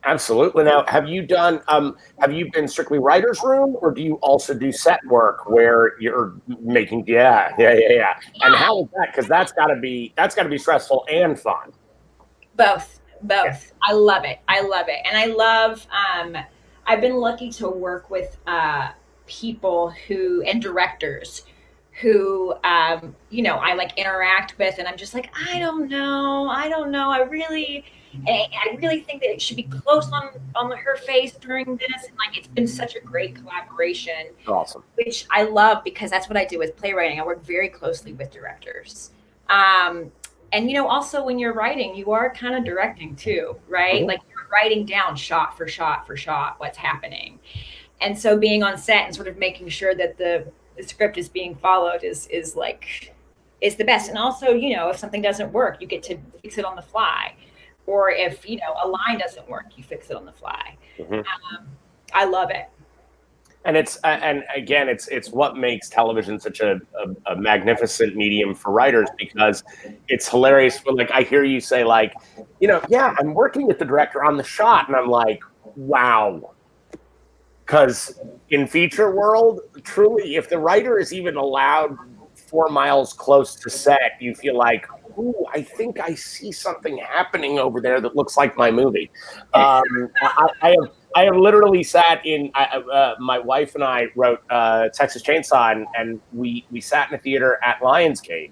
Absolutely. Now, have you been strictly writer's room, or do you also do set work where you're making? Yeah. And how is that? Because that's got to be stressful and fun. Both. Yeah. I love it. And I love, I've been lucky to work with people and directors who, you know, I like interact with, and I'm just like, I don't know. I really think that it should be close on her face during this. And like, it's been such a great collaboration. Awesome. Which I love, because that's what I do with playwriting. I work very closely with directors. And, you know, also when you're writing, you are kind of directing too, right? Like, you're writing down shot for shot what's happening. And so being on set and sort of making sure that the script is being followed is the best. And also, you know, if something doesn't work, you get to fix it on the fly. Or if, you know, a line doesn't work, you fix it on the fly. I love it. And it's what makes television such a magnificent medium for writers, because it's hilarious when, like, I hear you say, like, you know, yeah, I'm working with the director on the shot, and I'm like, wow. Because in feature world, truly, if the writer is even allowed 4 miles close to set, you feel like, ooh, I think I see something happening over there that looks like my movie. I have literally sat in. My wife and I wrote Texas Chainsaw, and we sat in a theater at Lionsgate,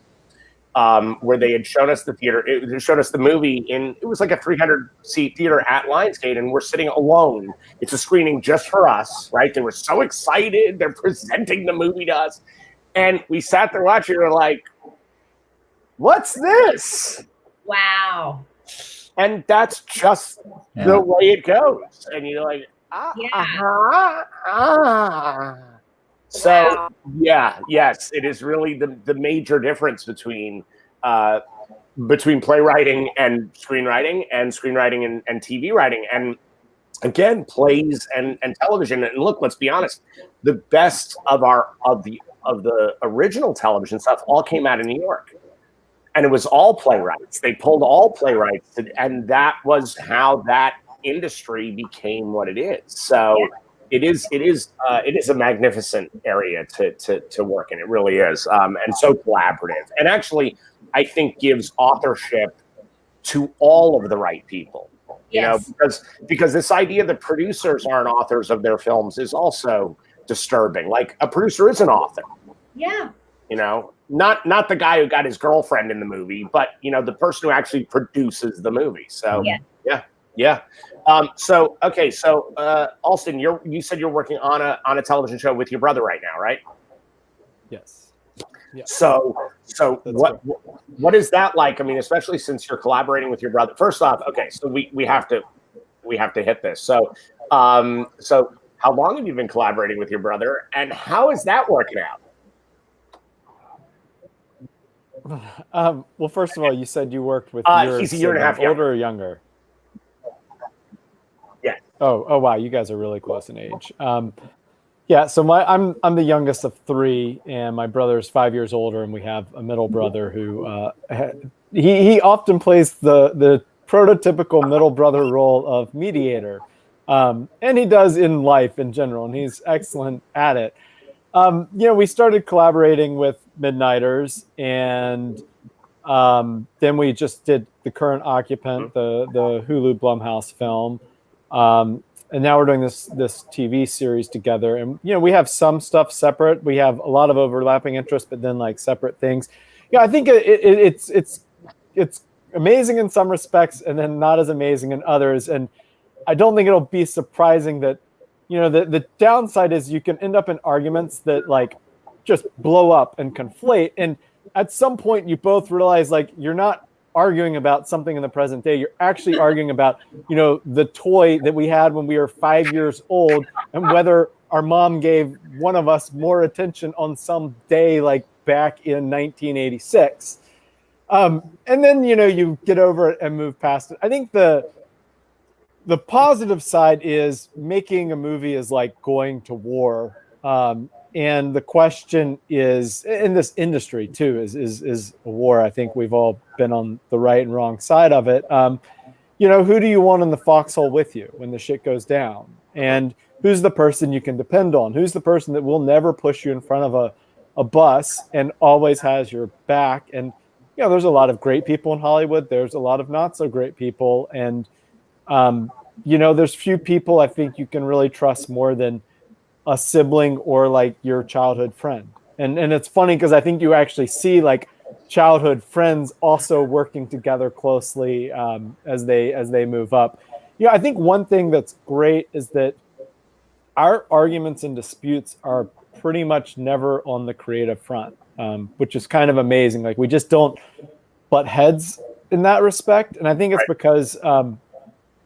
where they had shown us the theater. It showed us the movie it was like a 300-seat theater at Lionsgate, and we're sitting alone. It's a screening just for us, right? They were so excited. They're presenting the movie to us. And we sat there watching, and we're like, what's this? Wow. And that's just the way it goes. And you're like, So, yes, it is really the major difference between playwriting and screenwriting and TV writing. And again, plays and television. And look, let's be honest, the best of the original television stuff all came out of New York. And it was all playwrights. They pulled all playwrights, and that was how that industry became what it is. So it is a magnificent area to work in. It really is, and so collaborative. And actually, I think gives authorship to all of the right people. You know, because this idea that producers aren't authors of their films is also disturbing. Like, a producer is an author. Yeah. You know, not the guy who got his girlfriend in the movie, but the person who actually produces the movie. So yeah. So Alston, you said you're working on a television show with your brother right now, right? Yes. Yeah. So what is that like? I mean, especially since you're collaborating with your brother. First off, okay, so we have to hit this. So how long have you been collaborating with your brother, and how is that working out? Well, first of all, you said you worked with he's a year and a half older or younger? Yeah. Oh wow, you guys are really close in age. Yeah, so I'm the youngest of three, and my brother is 5 years older, and we have a middle brother who he often plays the prototypical middle brother role of mediator, and he does in life in general, and he's excellent at it. We started collaborating with Midnighters, and then we just did the current Occupant, the Hulu Blumhouse film, and now we're doing this TV series together. And we have some stuff separate. We have a lot of overlapping interests, but then like separate things. I think it's amazing in some respects, and then not as amazing in others. And I don't think it'll be surprising that the downside is you can end up in arguments that like just blow up and conflate. And at some point you both realize like you're not arguing about something in the present day. You're actually arguing about, the toy that we had when we were 5 years old, and whether our mom gave one of us more attention on some day, like back in 1986. And then, you get over it and move past it. I think the positive side is making a movie is like going to war. And the question is, in this industry too, is a war. I think we've all been on the right and wrong side of it. Who do you want in the foxhole with you when the shit goes down? And who's the person you can depend on? Who's the person that will never push you in front of a bus and always has your back? And, there's a lot of great people in Hollywood. There's a lot of not so great people. And, there's few people I think you can really trust more than a sibling or like your childhood friend. And it's funny because I think you actually see like childhood friends also working together closely as they move up. I think one thing that's great is that our arguments and disputes are pretty much never on the creative front, which is kind of amazing. Like we just don't butt heads in that respect. And I think it's because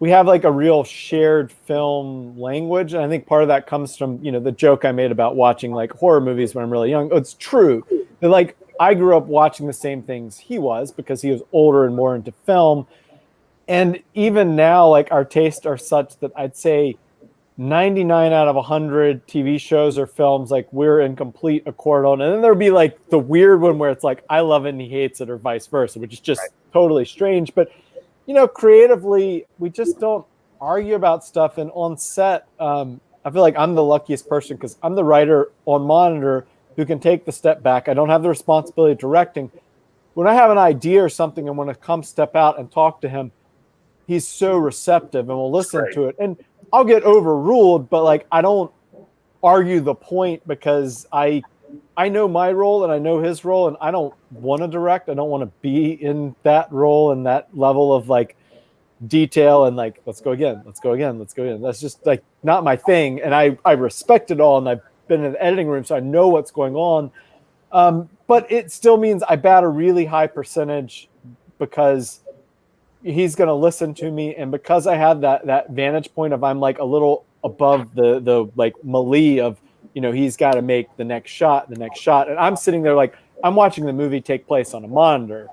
we have like a real shared film language. And I think part of that comes from, the joke I made about watching like horror movies when I'm really young. It's true that like I grew up watching the same things he was because he was older and more into film. And even now, like our tastes are such that I'd say 99 out of 100 TV shows or films, like we're in complete accord on. And then there'll be like the weird one where it's like, I love it and he hates it, or vice versa, which is just totally strange. But creatively, we just don't argue about stuff. And on set, I feel like I'm the luckiest person because I'm the writer on monitor who can take the step back. I don't have the responsibility of directing. When I have an idea or something and want to come step out and talk to him, he's so receptive and will listen to it. And I'll get overruled, but like I don't argue the point because I I know my role and I know his role, and I don't want to direct. I don't want to be in that role and that level of like detail and like, let's go again. That's just like not my thing. And I respect it all. And I've been in the editing room, so I know what's going on. But it still means I bat a really high percentage because he's going to listen to me. And because I have that vantage point of I'm like a little above the like melee of, you know, he's got to make the next shot. And I'm sitting there like I'm watching the movie take place on a monitor.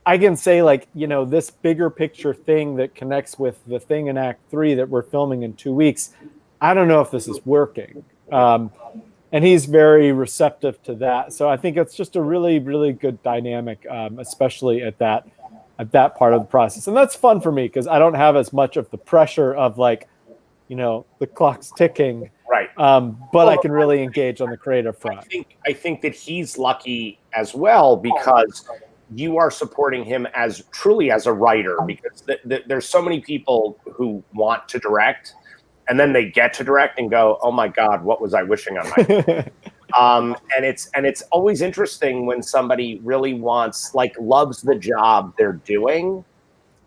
I can say like, you know, this bigger picture thing that connects with the thing in Act 3 that we're filming in 2 weeks. I don't know if this is working. And he's very receptive to that. So I think it's just a really, really good dynamic, especially at that part of the process. And that's fun for me because I don't have as much of the pressure of like, you know, the clock's ticking. Right. But I can really engage on the creative front. I think that he's lucky as well because you are supporting him as truly as a writer, because there's so many people who want to direct and then they get to direct and go, oh my God, what was I wishing on my and it's always interesting when somebody really wants, like, loves the job they're doing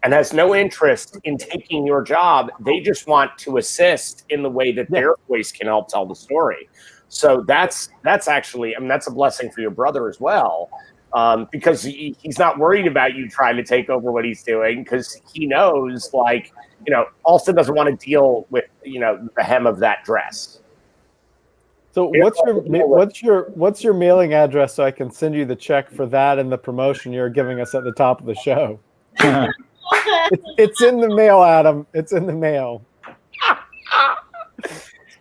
and has no interest in taking your job. They just want to assist in the way that their voice can help tell the story. So that's actually, I mean, that's a blessing for your brother as well. Because he's not worried about you trying to take over what he's doing, because he knows, like, you know, Alston doesn't want to deal with, you know, the hem of that dress. So what's your mailing address so I can send you the check for that and the promotion you're giving us at the top of the show? It's in the mail, Adam. It's in the mail.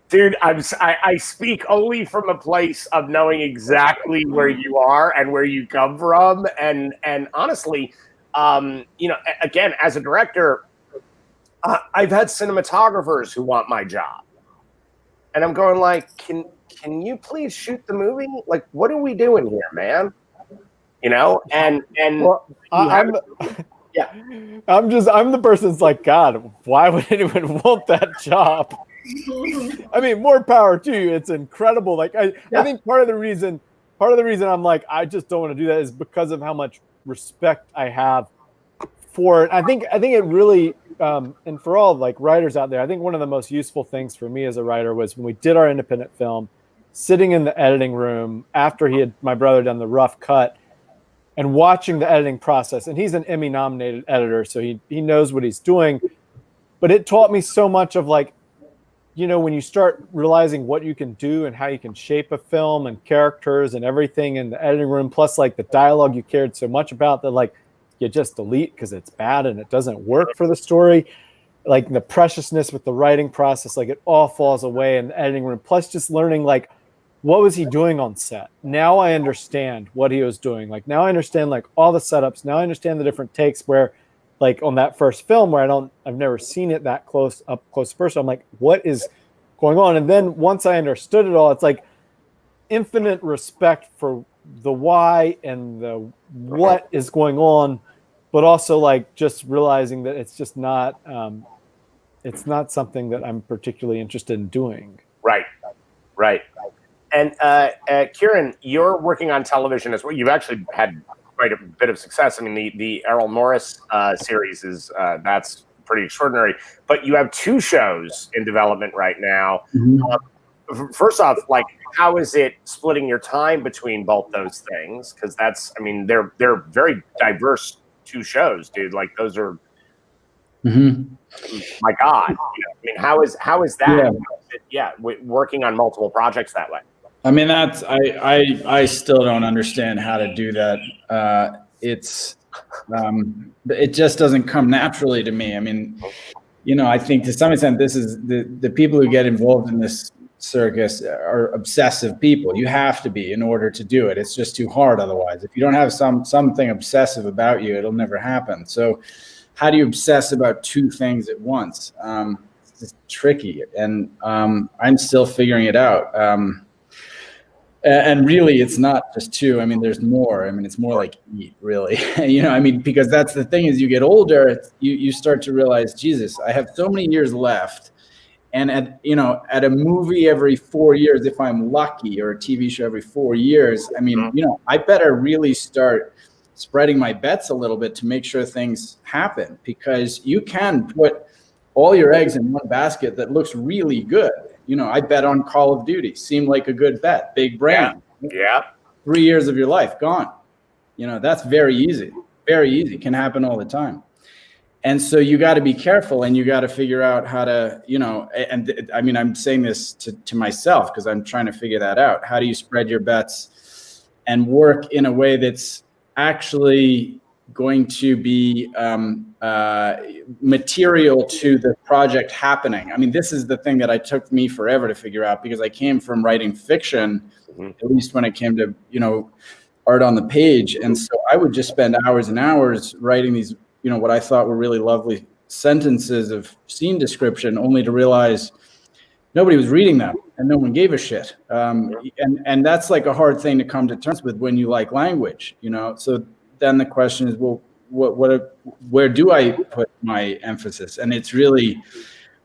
Dude, I speak only from a place of knowing exactly where you are and where you come from, and honestly, you know, again, as a director, I've had cinematographers who want my job, and I'm going like, can you please shoot the movie? Like, what are we doing here, man? You know, and well, I'm the person that's like, God, why would anyone want that job? I mean, more power to you. It's incredible. Like I think part of the reason I'm like, I just don't want to do that is because of how much respect I have for it. I think it really, and for all like writers out there, I think one of the most useful things for me as a writer was when we did our independent film, sitting in the editing room after my brother done the rough cut and watching the editing process. And he's an Emmy nominated editor, so he knows what he's doing. But it taught me so much of like, you know, when you start realizing what you can do and how you can shape a film and characters and everything in the editing room, plus like the dialogue you cared so much about that like you just delete because it's bad and it doesn't work for the story, like the preciousness with the writing process, like it all falls away in the editing room. Plus just learning like, what was he doing on set? Now I understand what he was doing. Like now I understand like all the setups. Now I understand the different takes where, like on that first film where I've never seen it that close first. I'm like, what is going on? And then once I understood it all, it's like infinite respect for the why and the what is going on, but also like just realizing that it's just not, it's not something that I'm particularly interested in doing. Right. And Kieran, you're working on television as well. You've actually had quite a bit of success. I mean, the Errol Morris series is that's pretty extraordinary. But you have 2 shows in development right now. Mm-hmm. First off, like, how is it splitting your time between both those things? Because that's, I mean, they're very diverse 2 shows, dude. Like those are, my God. You know, I mean, how is that? Yeah, working on multiple projects that way. I mean, that's I still don't understand how to do that. It just doesn't come naturally to me. I mean, you know, I think to some extent this is the people who get involved in this circus are obsessive people. You have to be in order to do it. It's just too hard otherwise. If you don't have something obsessive about you, it'll never happen. So how do you obsess about 2 things at once? It's just tricky, and I'm still figuring it out. And really, it's not just 2. I mean, there's more. I mean, it's more like eat, really. You know, I mean, because that's the thing is you get older, you start to realize, Jesus, I have so many years left. And at a movie every 4 years, if I'm lucky, or a TV show every 4 years, I mean, I better really start spreading my bets a little bit to make sure things happen, because you can put all your eggs in one basket that looks really good. I bet on Call of Duty. Seemed like a good bet. Big brand. Yeah. 3 years of your life gone. That's very easy. Very easy. Can happen all the time. And so you got to be careful, and you got to figure out how to, and I mean, I'm saying this to myself because I'm trying to figure that out. How do you spread your bets and work in a way that's actually going to be material to the project happening? I mean, this is the thing that it took me forever to figure out, because I came from writing fiction, at least when it came to, art on the page. And so I would just spend hours and hours writing these, what I thought were really lovely sentences of scene description, only to realize nobody was reading them and no one gave a shit. And that's like a hard thing to come to terms with when you like language, So then the question is, well, where do I put my emphasis? And it's really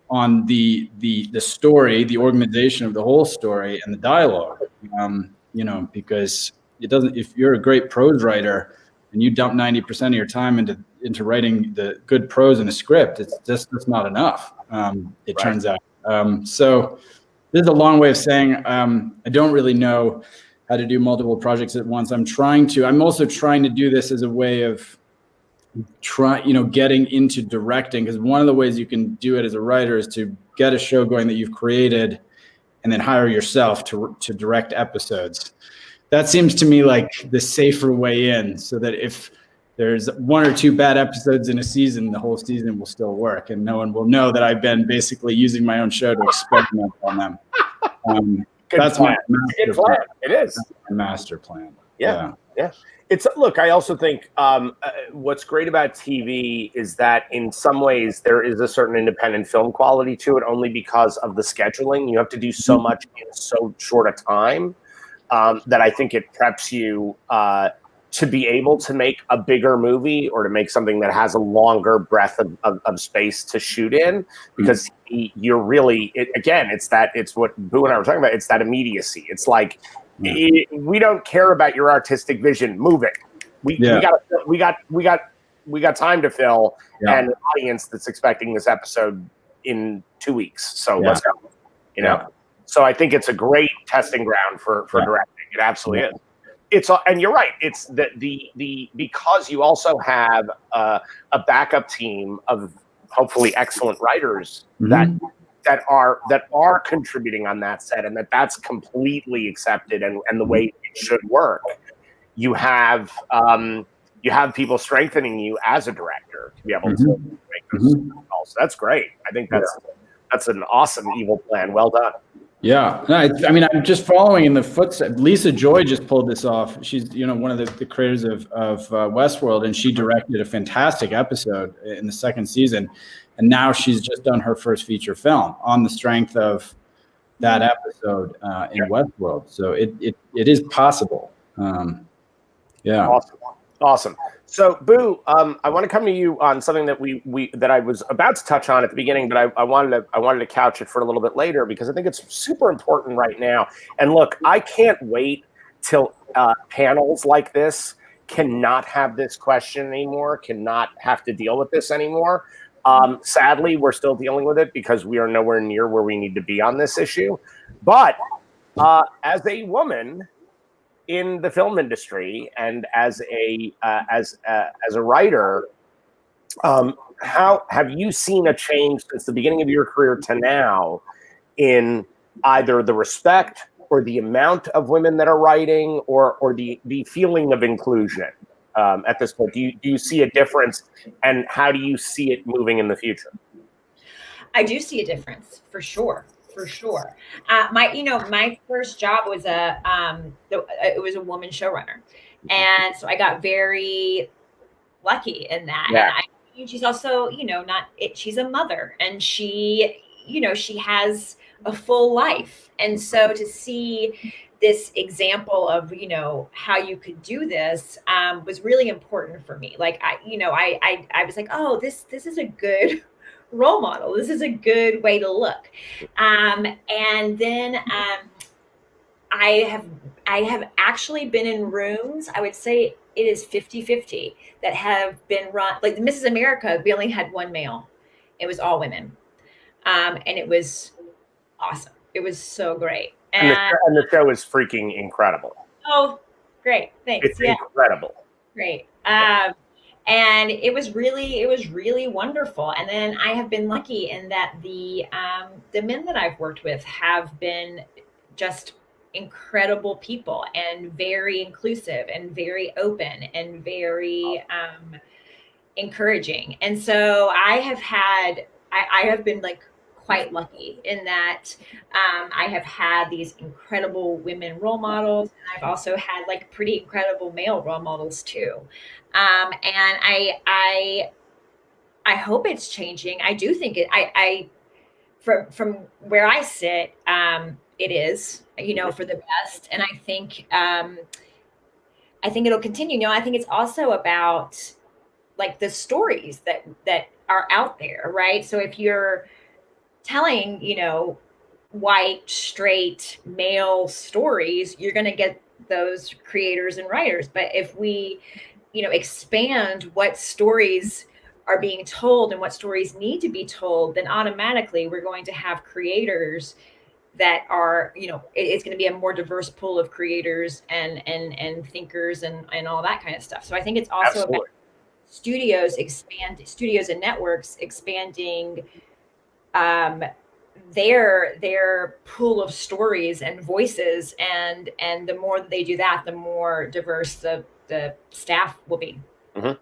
on the story, the organization of the whole story, and the dialogue. Because it doesn't. If you're a great prose writer and you dump 90% of your time into writing the good prose in a script, it's just not enough. It turns out. So this is a long way of saying I don't really know how to do multiple projects at once. I'm also trying to do this as a way of getting into directing, because one of the ways you can do it as a writer is to get a show going that you've created and then hire yourself to direct episodes. That seems to me like the safer way in, so that if there's 1 or 2 bad episodes in a season, the whole season will still work, and no one will know that I've been basically using my own show to experiment on them. That's my master plan. It is. That's my master plan. Yeah. Look, I also think what's great about TV is that in some ways there is a certain independent film quality to it, only because of the scheduling. You have to do so much in so short a time that I think it preps you to be able to make a bigger movie, or to make something that has a longer breadth of space to shoot in, because you're really, it's what Boo and I were talking about. It's that immediacy. It's like, we don't care about your artistic vision. Move it. We got time to fill, and an audience that's expecting this episode in 2 weeks. So let's go. So I think it's a great testing ground for directing. It absolutely is. And you're right. It's the because you also have a backup team of hopefully excellent writers that are contributing on that set, and that's completely accepted and the way it should work. You have people strengthening you as a director to be able to make those calls. So that's great. I think that's an awesome evil plan. Well done. Yeah, I mean, I'm just following in the footsteps. Lisa Joy just pulled this off. She's, one of the creators of Westworld, and she directed a fantastic episode in the second season. And now she's just done her first feature film on the strength of that episode in Westworld. So it is possible. Awesome. So, Boo, I want to come to you on something that that I was about to touch on at the beginning, but I wanted to couch it for a little bit later, because I think it's super important right now. And look, I can't wait till panels like this cannot have this question anymore, cannot have to deal with this anymore. Sadly, we're still dealing with it because we are nowhere near where we need to be on this issue. But as a woman in the film industry and as a writer, how have you seen a change since the beginning of your career to now in either the respect or the amount of women that are writing, or the feeling of inclusion at this point? Do you see a difference, and how do you see it moving in the future? I do see a difference, for sure. My first job was it was a woman showrunner, and so I got very lucky in that. Yeah. And she's also, she's a mother, and she has a full life, and so to see this example of how you could do this was really important for me. Like I was like, oh, this is a good role model. This is a good way to look. And then I have actually been in rooms, I would say it is 50-50, that have been run, like the Mrs. America, we only had one male. It was all women. And it was awesome. It was so great. And the show is freaking incredible. Oh, great. Thanks. It's incredible. Great. And it was really wonderful. And then I have been lucky in that the men that I've worked with have been just incredible people and very inclusive and very open and very encouraging. And so I have been like quite lucky in that I have had these incredible women role models, and I've also had like pretty incredible male role models too. And I hope it's changing. I do think it. From where I sit, it is, for the best. And I think it'll continue. I think it's also about like the stories that are out there, right? So if you're telling, white, straight, male stories, you're going to get those creators and writers. But if we, expand what stories are being told and what stories need to be told, then automatically we're going to have creators that are, it's going to be a more diverse pool of creators and thinkers and all that kind of stuff. So I think it's also Absolutely. about studios and networks expanding their pool of stories and voices, and the more they do that, the more diverse the staff will be. Mm-hmm.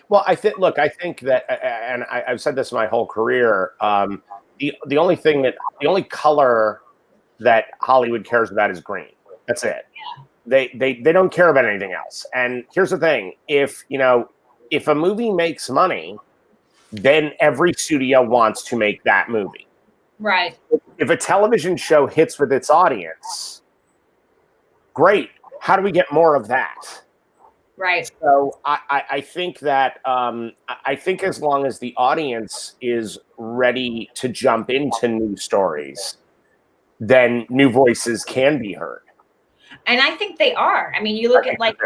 Well, I think that, and I've said this my whole career. The only color that Hollywood cares about is green. That's it. Yeah. They don't care about anything else. And here's the thing: if a movie makes money, then every studio wants to make that movie. Right. If a television show hits with its audience, great. How do we get more of that? Right. So I think that I think as long as the audience is ready to jump into new stories, then new voices can be heard. And I think they are. I mean, you look at like,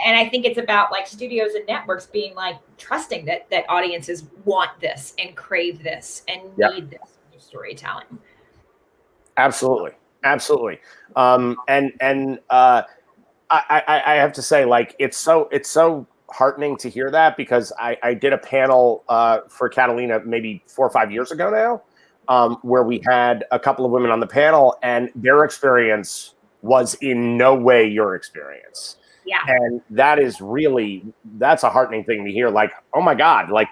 and I think it's about like studios and networks being like trusting that audiences want this and crave this and need this new storytelling. Absolutely. I have to say, like, it's so heartening to hear that, because I did a panel for Catalina maybe 4 or 5 years ago now, where we had a couple of women on the panel, and their experience was in no way your experience. Yeah. And that's a heartening thing to hear. Like, oh my God, like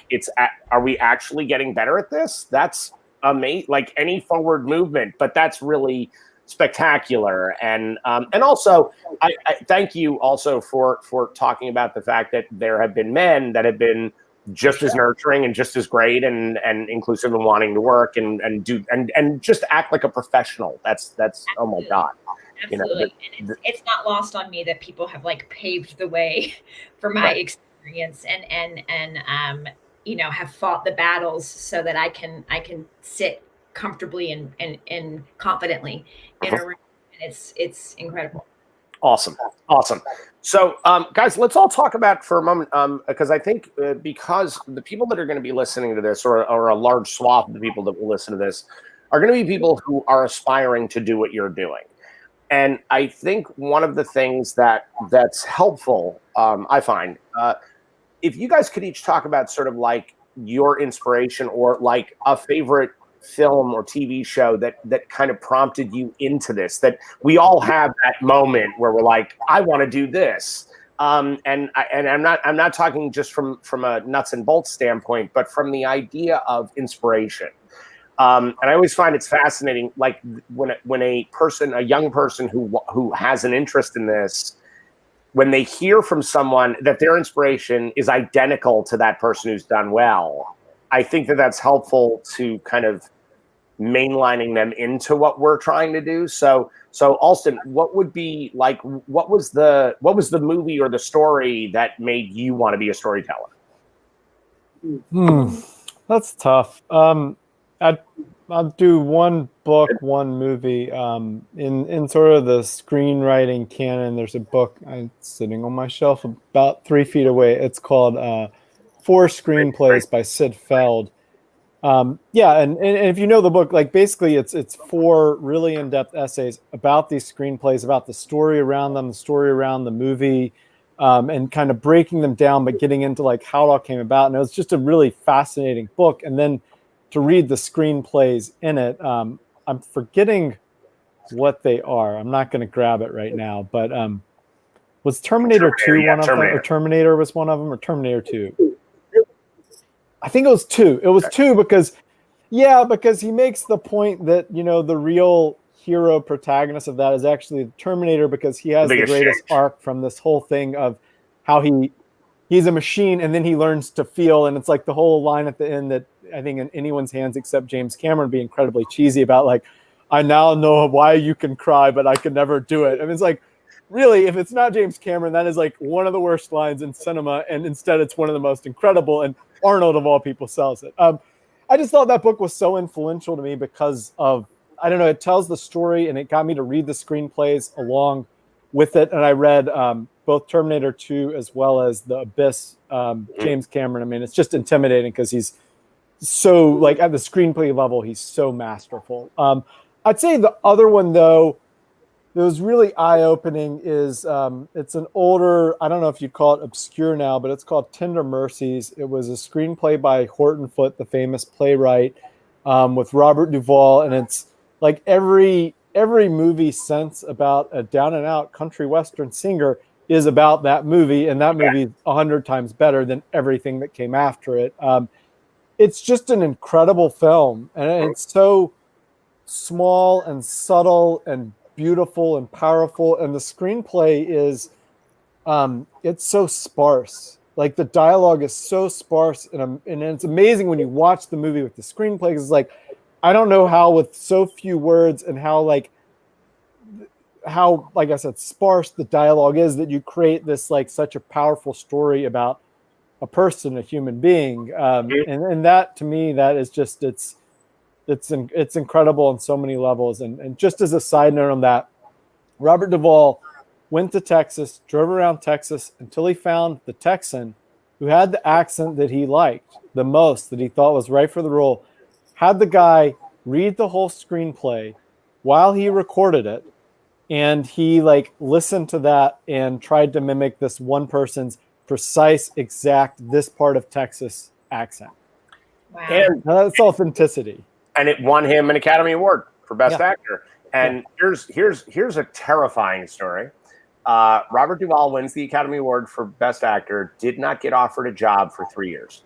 are we actually getting better at this? That's amazing. Like any forward movement, but that's really spectacular. And also I thank you also for talking about the fact that there have been men that have been just as nurturing and just as great and inclusive and wanting to work and just act like a professional. That's oh my God. Absolutely. And it's not lost on me that people have like paved the way for my experience and have fought the battles so that I can sit comfortably and confidently in a room. And it's incredible. Awesome. So, guys, let's all talk about for a moment, because I think because the people that are going to be listening to this, or a large swath of the people that will listen to this, are going to be people who are aspiring to do what you're doing. And I think one of the things that's helpful, I find, if you guys could each talk about sort of like your inspiration or like a favorite film or TV show that kind of prompted you into this, that we all have that moment where we're like, I want to do this. And I'm not talking just from a nuts and bolts standpoint, but from the idea of inspiration. And I always find it's fascinating, like when a young person who has an interest in this, when they hear from someone that their inspiration is identical to that person who's done well, I think that's helpful to kind of mainlining them into what we're trying to do. So Alston, what was the movie or the story that made you want to be a storyteller? That's tough. I'll do one book, one movie. In sort of the screenwriting canon, there's a book sitting on my shelf about 3 feet away. It's called 4 Screenplays by Sid Feld. And if you know the book, like basically it's 4 really in-depth essays about these screenplays, about the story around them, the story around the movie, and kind of breaking them down, but getting into like how it all came about. And it was just a really fascinating book. And then to read the screenplays in it, I'm forgetting what they are. I'm not going to grab it right now, but was Terminator 2 one of them? Or Terminator was one of them, or Terminator 2? I think it was 2. It was 2 because he makes the point that, the real hero protagonist of that is actually the Terminator, because he has the greatest arc from this whole thing of how he's a machine and then he learns to feel. And it's like the whole line at the end that I think in anyone's hands except James Cameron be incredibly cheesy about, like, I now know why you can cry, but I could never do it. And it's like, really, if it's not James Cameron, that is like one of the worst lines in cinema. And instead it's one of the most incredible, and Arnold of all people sells it. I just thought that book was so influential to me because of, I don't know, it tells the story and it got me to read the screenplays along with it. And I read both Terminator 2 as well as The Abyss, James Cameron. I mean, it's just intimidating because he's so, like, at the screenplay level, he's so masterful. I'd say the other one, though, that was really eye-opening is it's an older, I don't know if you'd call it obscure now, but it's called Tender Mercies. It was a screenplay by Horton Foote, the famous playwright, with Robert Duvall, and it's like every movie since about a down-and-out country western singer is about that movie, and that movie is 100 times better than everything that came after it. It's just an incredible film, and it's so small and subtle and beautiful and powerful, and the screenplay is it's so sparse. Like, the dialogue is so sparse, and it's amazing when you watch the movie with the screenplay, because it's like, I don't know how with so few words and how like I said, sparse the dialogue is, that you create this like such a powerful story about a person, a human being, and that, to me, that is just it's incredible on so many levels. And just as a side note on that, Robert Duvall went to Texas, drove around Texas until he found the Texan who had the accent that he liked the most, that he thought was right for the role, had the guy read the whole screenplay while he recorded it, and he like listened to that and tried to mimic this one person's precise, exact, this part of Texas accent. Wow. And that's authenticity. And it won him an Academy Award for Best Actor. And here's a terrifying story. Robert Duvall wins the Academy Award for Best Actor, did not get offered a job for 3 years.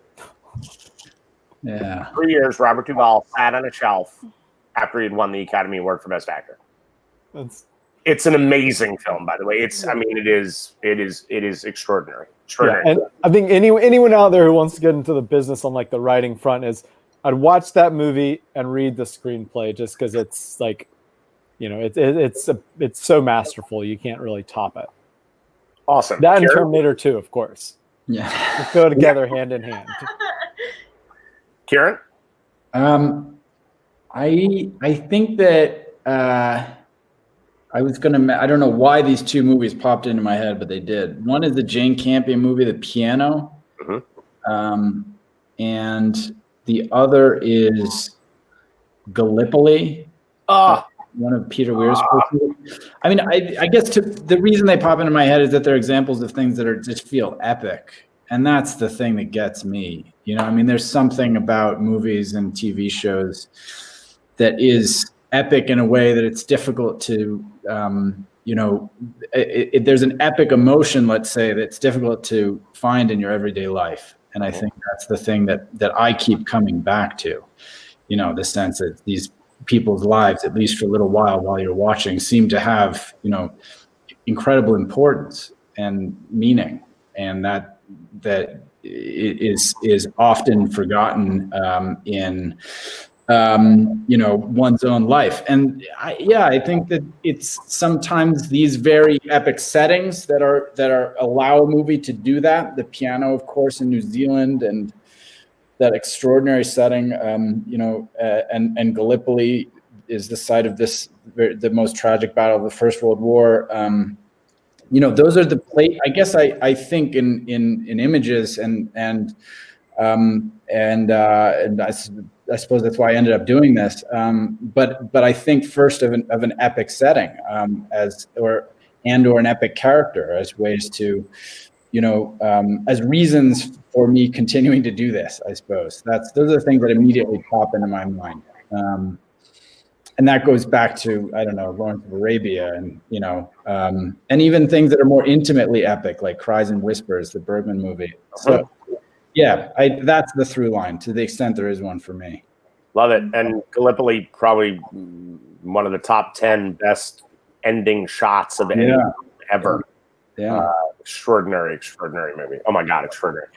Yeah. 3 years, Robert Duvall sat on a shelf after he had won the Academy Award for Best Actor. It's an amazing film, by the way. It is extraordinary. Yeah, and I think anyone out there who wants to get into the business on like the writing front I'd watch that movie and read the screenplay, just because it's like, it's so masterful. You can't really top it. Awesome. That and Terminator 2, of course. Yeah. Let's go together hand in hand. Kieran? I think that I was I don't know why these two movies popped into my head, but they did. One is the Jane Campion movie, The Piano. Mm-hmm. And the other is Gallipoli. One of Peter Weir's. I mean, I guess the reason they pop into my head is that they're examples of things that just feel epic. And that's the thing that gets me. I mean, there's something about movies and TV shows that is epic in a way that it's difficult to, there's an epic emotion, let's say, that's difficult to find in your everyday life. And I think that's the thing that I keep coming back to, the sense that these people's lives, at least for a little while you're watching, seem to have, incredible importance and meaning. And that is often forgotten in one's own life. And I think that it's sometimes these very epic settings that are allow a movie to do that. The Piano, of course, in New Zealand, and that extraordinary setting, and Gallipoli is the site of the most tragic battle of the First World War. Those are the I guess I think in images and I suppose that's why I ended up doing this. But I think first of an epic setting, or an epic character as ways to, as reasons for me continuing to do this. I suppose those are the things that immediately pop into my mind. And that goes back to, I don't know, Lawrence of Arabia, and and even things that are more intimately epic, like Cries and Whispers, the Bergman movie. So, yeah, that's the through line, to the extent there is one for me. Love it. And Gallipoli, probably one of the top 10 best ending shots of any ever. Yeah. Extraordinary movie. Oh my God, extraordinary.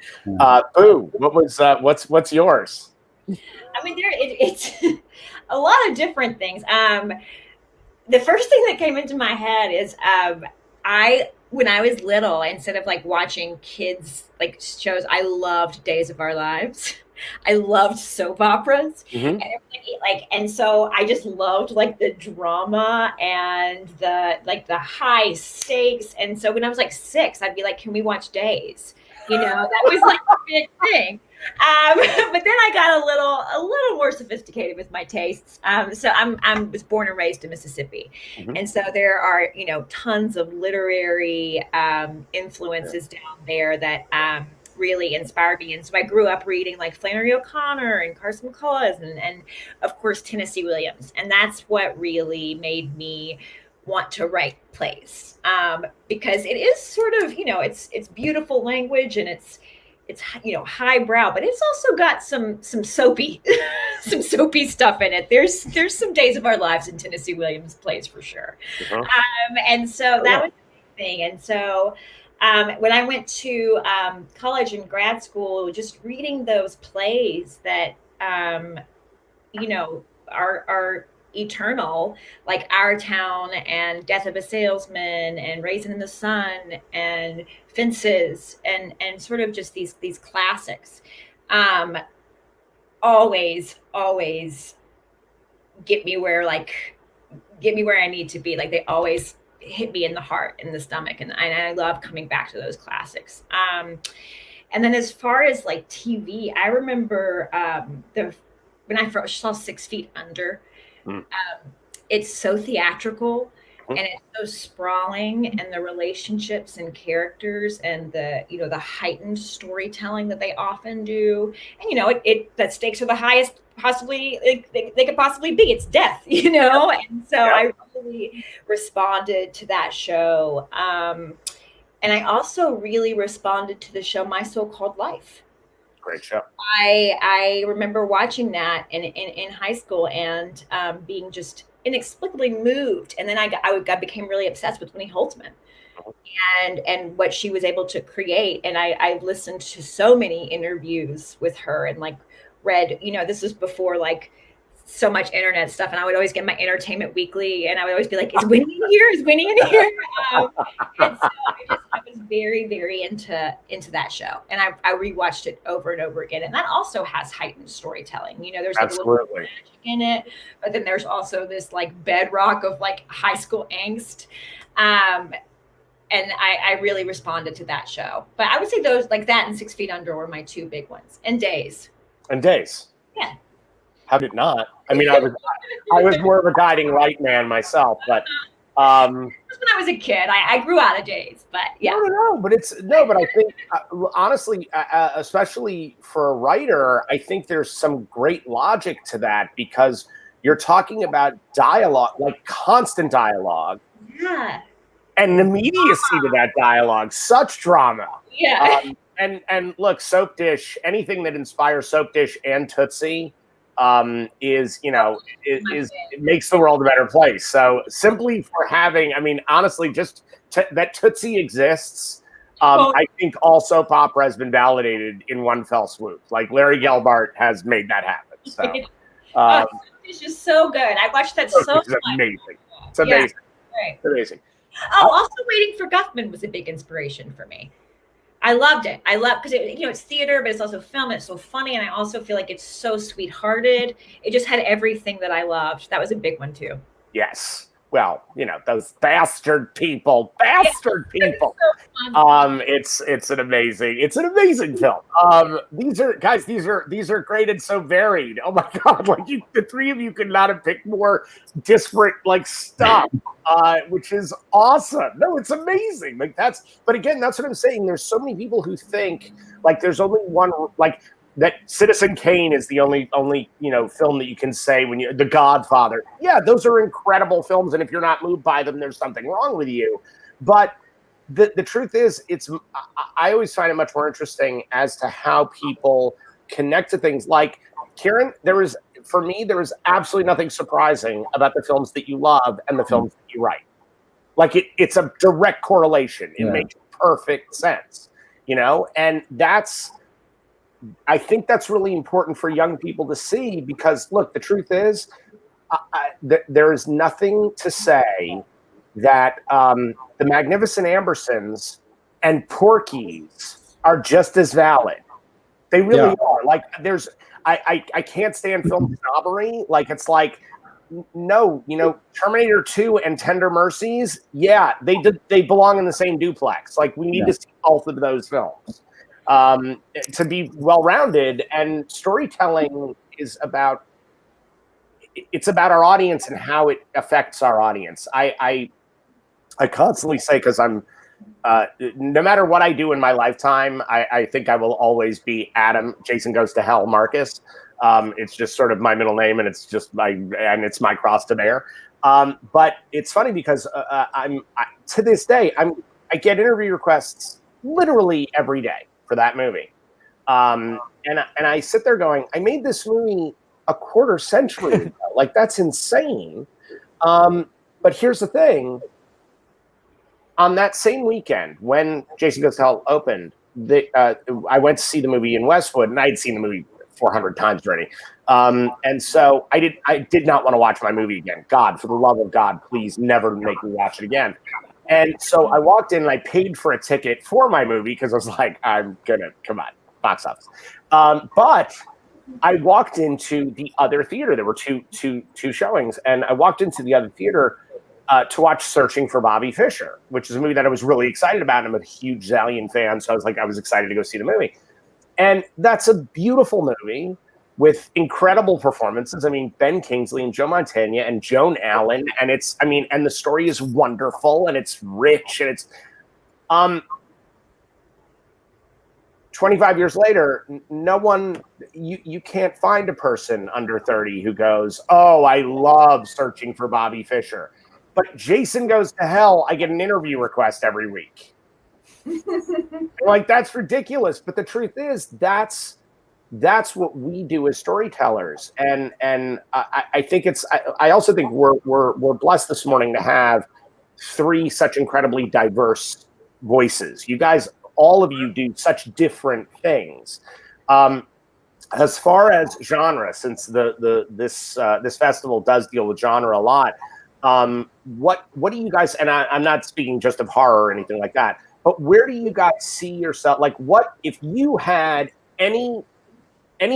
Boo, what's yours? I mean, it's a lot of different things. The first thing that came into my head is when I was little, instead of like watching kids like shows, I loved Days of Our Lives. I loved soap operas, and so I just loved like the drama and the high stakes. And so when I was like 6, I'd be like, "Can we watch Days?" That was like a big thing. But then I got a little more sophisticated with my tastes. So I was born and raised in Mississippi, and so there are tons of literary influences down there that really inspired me. And so I grew up reading like Flannery O'Connor and Carson McCullers and of course Tennessee Williams, and that's what really made me want to write plays, because it is sort of it's beautiful language, and it's highbrow, but it's also got some soapy some soapy stuff in it. There's some Days of Our Lives in Tennessee Williams plays for sure. And so that was the big thing. And so when I went to college and grad school, just reading those plays that are eternal, like Our Town and Death of a Salesman and Raisin in the Sun and Fences and sort of just these classics, always get me where I need to be. Like they always hit me in the heart, in the stomach, and I love coming back to those classics. And then as far as like TV, I remember when I first saw 6 Feet Under. It's so theatrical and it's so sprawling, and the relationships and characters and the the heightened storytelling that they often do, and that stakes are the highest possibly they could possibly be. It's death, and so I really responded to that show, and I also really responded to the show My So-Called Life. Great show. I remember watching that in high school and being just inexplicably moved. And then I became really obsessed with Winnie Holtzman and what she was able to create. And I listened to so many interviews with her and like read, this was before like so much internet stuff, and I would always get my Entertainment Weekly, and I would always be like, "Is Winnie in here? Is Winnie in here?" And so I was very, very into that show, and I rewatched it over and over again. And that also has heightened storytelling. There's like a little magic in it, but then there's also this like bedrock of like high school angst. And I really responded to that show. But I would say those like that and 6 Feet Under were my 2 big ones, and Days. Yeah. How did not? I mean, I was more of a guiding light man myself, but when I was a kid, I grew out of Days, but yeah. But I think honestly, especially for a writer, I think there's some great logic to that, because you're talking about dialogue, like constant dialogue. Yeah. And the immediacy to that dialogue, such drama. Yeah. And look, Soap Dish, anything that inspires Soap Dish and Tootsie it makes the world a better place. So simply for having, I mean, honestly, just that Tootsie exists, I think all soap opera has been validated in one fell swoop. Like Larry Gelbart has made that happen. So it's just so good. I watched that so much. Amazing. It's amazing. Yeah, right. It's amazing. Oh, also Waiting for Guffman was a big inspiration for me. I loved it. I love because it's theater, but it's also film. It's so funny, and I also feel like it's so sweethearted. It just had everything that I loved. That was a big one too. Yes. Well, those bastard people. It's an amazing film. These are great and so varied. Oh my God. Like the three of you could not have picked more disparate stuff, which is awesome. No, it's amazing. But again, that's what I'm saying. There's so many people who think there's only one, that Citizen Kane is the only film that you can say when The Godfather. Yeah, those are incredible films, and if you're not moved by them, there's something wrong with you. But the truth is, I always find it much more interesting as to how people connect to things. Like Kieran, there was absolutely nothing surprising about the films that you love and the films that you write. It's a direct correlation. It makes perfect sense, and I think that's really important for young people to see, because look, the truth is there is nothing to say that the Magnificent Ambersons and Porky's are just as valid. They really are. I can't stand film snobbery. No, Terminator 2 and Tender Mercies, they belong in the same duplex. We need to see both of those films to be well-rounded. And storytelling is about our audience and how it affects our audience. I constantly say, because I'm no matter what I do in my lifetime, I think I will always be Adam Jason Goes to Hell Marcus. It's just sort of my middle name, and it's just it's my cross to bear. But it's funny because to this day I get interview requests literally every day for that movie. And I sit there going, I made this movie a quarter century ago. That's insane. But here's the thing. On that same weekend, when Jason Goes to Hell opened, I went to see the movie in Westwood, and I'd seen the movie 400 times already. And so I did not want to watch my movie again. God, for the love of God, please never make me watch it again. And so I walked in and I paid for a ticket for my movie because I was like, come on, box office. But I walked into the other theater. There were two showings, and I walked into the other theater to watch Searching for Bobby Fischer, which is a movie that I was really excited about. I'm a huge Zalian fan, so I was excited to go see the movie. And that's a beautiful movie with incredible performances. I mean, Ben Kingsley and Joe Mantegna and Joan Allen, and and the story is wonderful and it's rich, and it's 25 years later, no one, you can't find a person under 30 who goes, oh, I love Searching for Bobby Fischer. But Jason Goes to Hell, I get an interview request every week. That's ridiculous. But the truth is, that's what we do as storytellers. And I think I also think we're blessed this morning to have three such incredibly diverse voices. You guys, all of you do such different things. As far as genre, since this festival does deal with genre a lot, what do you guys, and I'm not speaking just of horror or anything like that, but where do you guys see yourself? What if you had any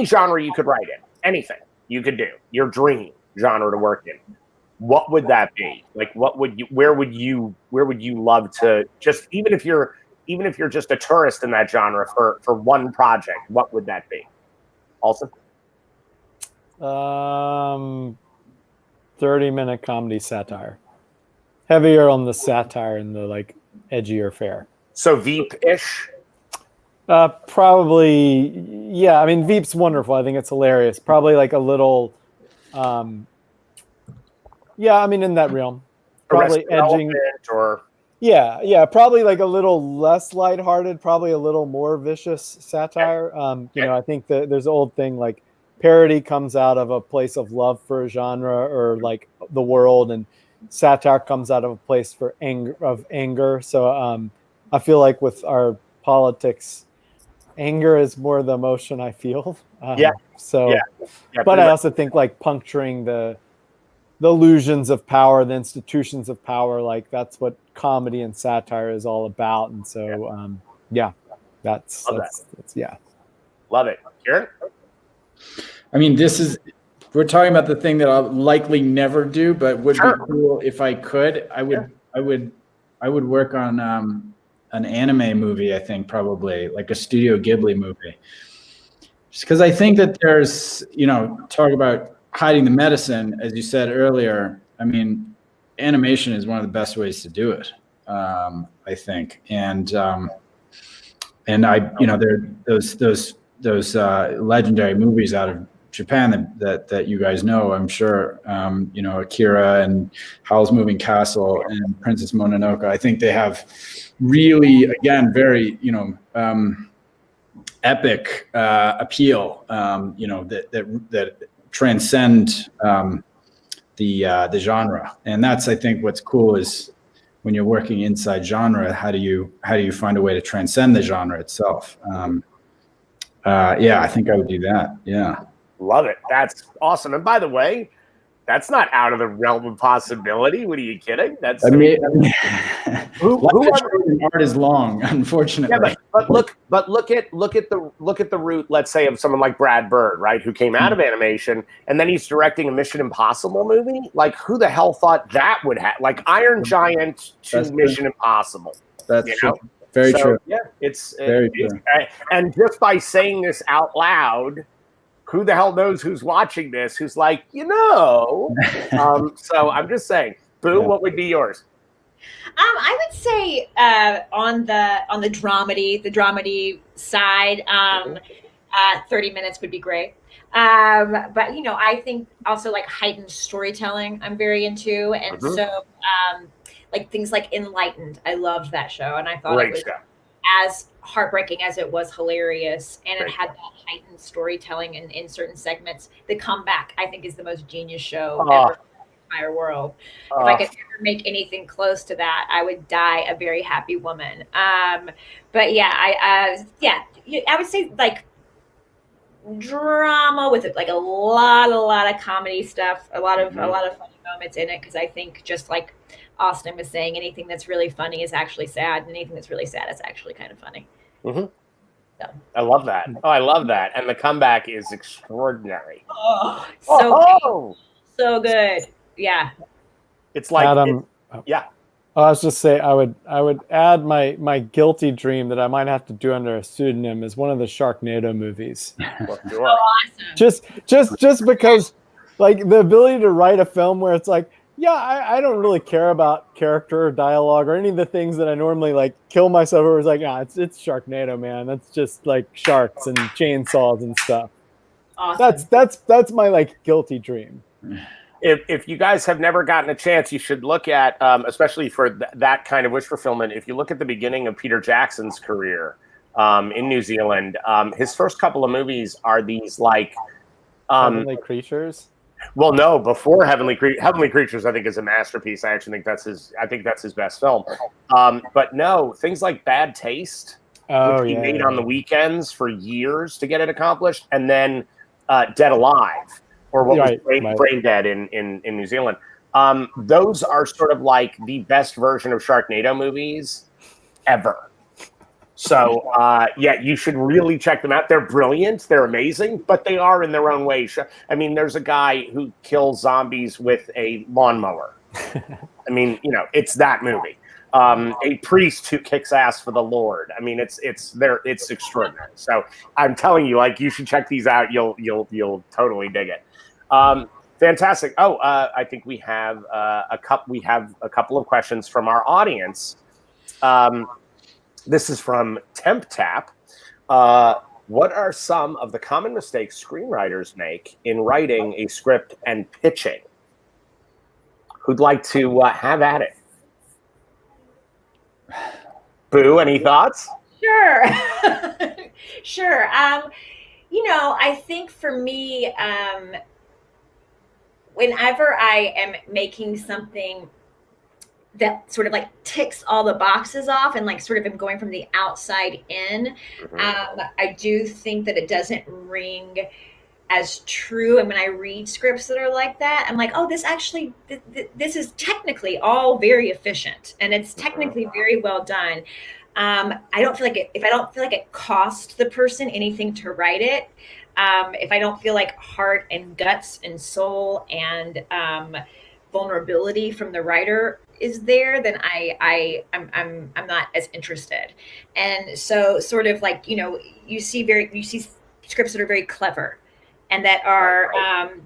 genre you could write in, anything you could do, your dream genre to work in, what would that be? Where would you love to, just even if you're just a tourist in that genre for one project, what would that be? Alston? 30-minute comedy satire. Heavier on the satire and the edgier fare. So Veep-ish? Probably, yeah. I mean, Veep's wonderful. I think it's hilarious. Probably a little, yeah. I mean, in that realm, probably edging. Yeah. Probably a little less lighthearted. Probably a little more vicious satire. I think that there's an old thing parody comes out of a place of love for a genre or the world, and satire comes out of a place for anger. So I feel with our politics, anger is more the emotion I feel. But I also think puncturing the illusions of power, the institutions of power, that's what comedy and satire is all about. And so, That's yeah. Love it. Kieran? I mean, we're talking about the thing that I'll likely never do, but would be cool if I could. I would work on an anime movie, I think, probably like a Studio Ghibli movie. Just because I think that there's, talk about hiding the medicine, as you said earlier. I mean, animation is one of the best ways to do it, I think. And I, there those legendary movies out of Japan that you guys know, I'm sure, Akira and Howl's Moving Castle and Princess Mononoke. I think they have really, again, very, epic appeal, that transcend the genre. And that's, I think, what's cool is when you're working inside genre, how do you find a way to transcend the genre itself? I think I would do that. Yeah. Love it. That's awesome. And by the way, that's not out of the realm of possibility. What are you kidding? That's art is long, unfortunately. Yeah, but look at the route, let's say, of someone like Brad Bird, right, who came out of animation and then he's directing a Mission Impossible movie. Like, who the hell thought that would happen? Like Iron Giant to Mission Impossible. That's true. Very true. Yeah, it's very true. And just by saying this out loud, who the hell knows who's watching this? Who's like, so I'm just saying, Boo, what would be yours? I would say on the dramedy side, 30 minutes would be great. But I think also like heightened storytelling, I'm very into, and so like things like Enlightened, I loved that show, and I thought it was as heartbreaking as it was hilarious, and it had that heightened storytelling in certain segments. The Comeback, I think, is the most genius show ever in the entire world. If I could ever make anything close to that, I would die a very happy woman. But yeah, I would say like drama with like a lot of comedy stuff, a lot of funny moments in it, because I think, just like Alston was saying, anything that's really funny is actually sad, and anything that's really sad is actually kind of funny. So. I love that. I love that. And The Comeback is extraordinary. So good. Yeah. It's like Adam. Yeah. I was just say I would add my guilty dream that I might have to do under a pseudonym is one of the Sharknado movies. Well, sure. Awesome. Just because, like, the ability to write a film where it's like, I don't really care about character or dialogue or any of the things that I normally like kill myself over. It's like, it's Sharknado, man. That's just like sharks and chainsaws and stuff. Awesome. That's my like guilty dream. If you guys have never gotten a chance, you should look at, especially for that kind of wish fulfillment, if you look at the beginning of Peter Jackson's career in New Zealand, his first couple of movies are these like Heavenly Creatures. Well, no, before Heavenly Creatures, I think, is a masterpiece. I actually think that's his best film. But no, things like Bad Taste, which he made on the weekends for years to get it accomplished, and then Dead Alive, or what was Brain Dead in New Zealand. Those are sort of like the best version of Sharknado movies ever. So, you should really check them out. They're brilliant. They're amazing, but they are in their own way. I mean, there's a guy who kills zombies with a lawnmower. I mean, it's that movie. A priest who kicks ass for the Lord. I mean, it's extraordinary. So I'm telling you, like, you should check these out. You'll totally dig it. Fantastic. I think we have a couple of questions from our audience. This is from Temp Tap. What are some of the common mistakes screenwriters make in writing a script and pitching? Who'd like to have at it? Boo, any thoughts? Sure. Sure. I think for me, whenever I am making something that sort of like ticks all the boxes off and like sort of am going from the outside in, I do think that it doesn't ring as true. And when I read scripts that are like that, I'm like, oh, this actually, this is technically all very efficient and it's technically very well done. I don't feel like if I don't feel like it cost the person anything to write it, if I don't feel like heart and guts and soul and vulnerability from the writer is there, then I'm not as interested. And so, sort of like, you see scripts that are very clever and that are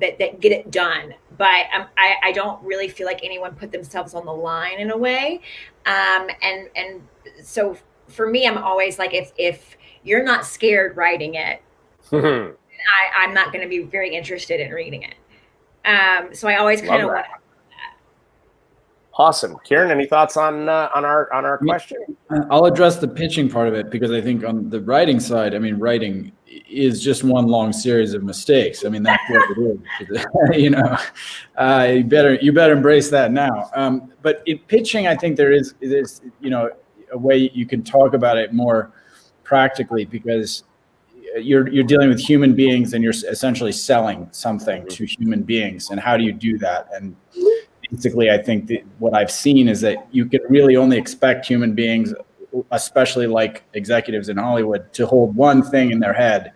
that get it done, but I don't really feel like anyone put themselves on the line in a way. And so for me, I'm always like, if you're not scared writing it, I'm not going to be very interested in reading it. So I always kind of want to. Awesome. Kieran, any thoughts on our question? I'll address the pitching part of it, because I think on the writing side, I mean, writing is just one long series of mistakes. I mean, that's what it is. You better embrace that now. But in pitching, I think there's a way you can talk about it more practically, because you're dealing with human beings and you're essentially selling something to human beings. And how do you do that? And basically, I think that what I've seen is that you can really only expect human beings, especially like executives in Hollywood, to hold one thing in their head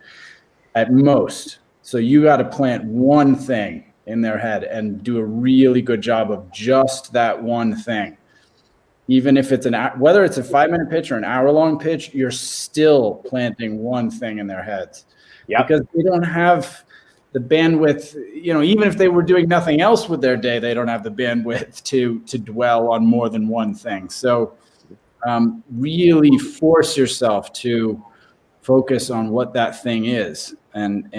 at most. So you got to plant one thing in their head and do a really good job of just that one thing. Even if it's whether it's a 5-minute pitch or an hour-long pitch, you're still planting one thing in their heads. Yep. Because they don't have the bandwidth, even if they were doing nothing else with their day, they don't have the bandwidth to dwell on more than one thing. So really force yourself to focus on what that thing is, and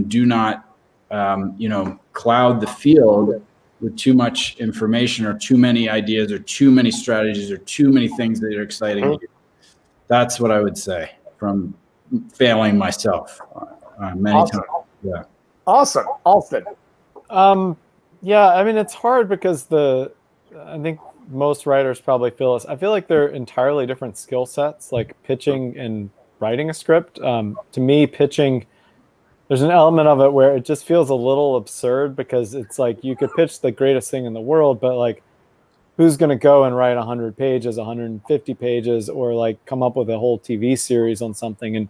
do not cloud the field with too much information or too many ideas or too many strategies or too many things that are exciting you. That's what I would say from failing myself many times. Yeah. Awesome. Alston. Yeah, I mean, it's hard because I think most writers probably feel this. I feel like they're entirely different skill sets, like pitching and writing a script. To me, pitching, there's an element of it where it just feels a little absurd, because it's like you could pitch the greatest thing in the world, but like, who's going to go and write 100 pages, 150 pages, or like come up with a whole TV series on something and,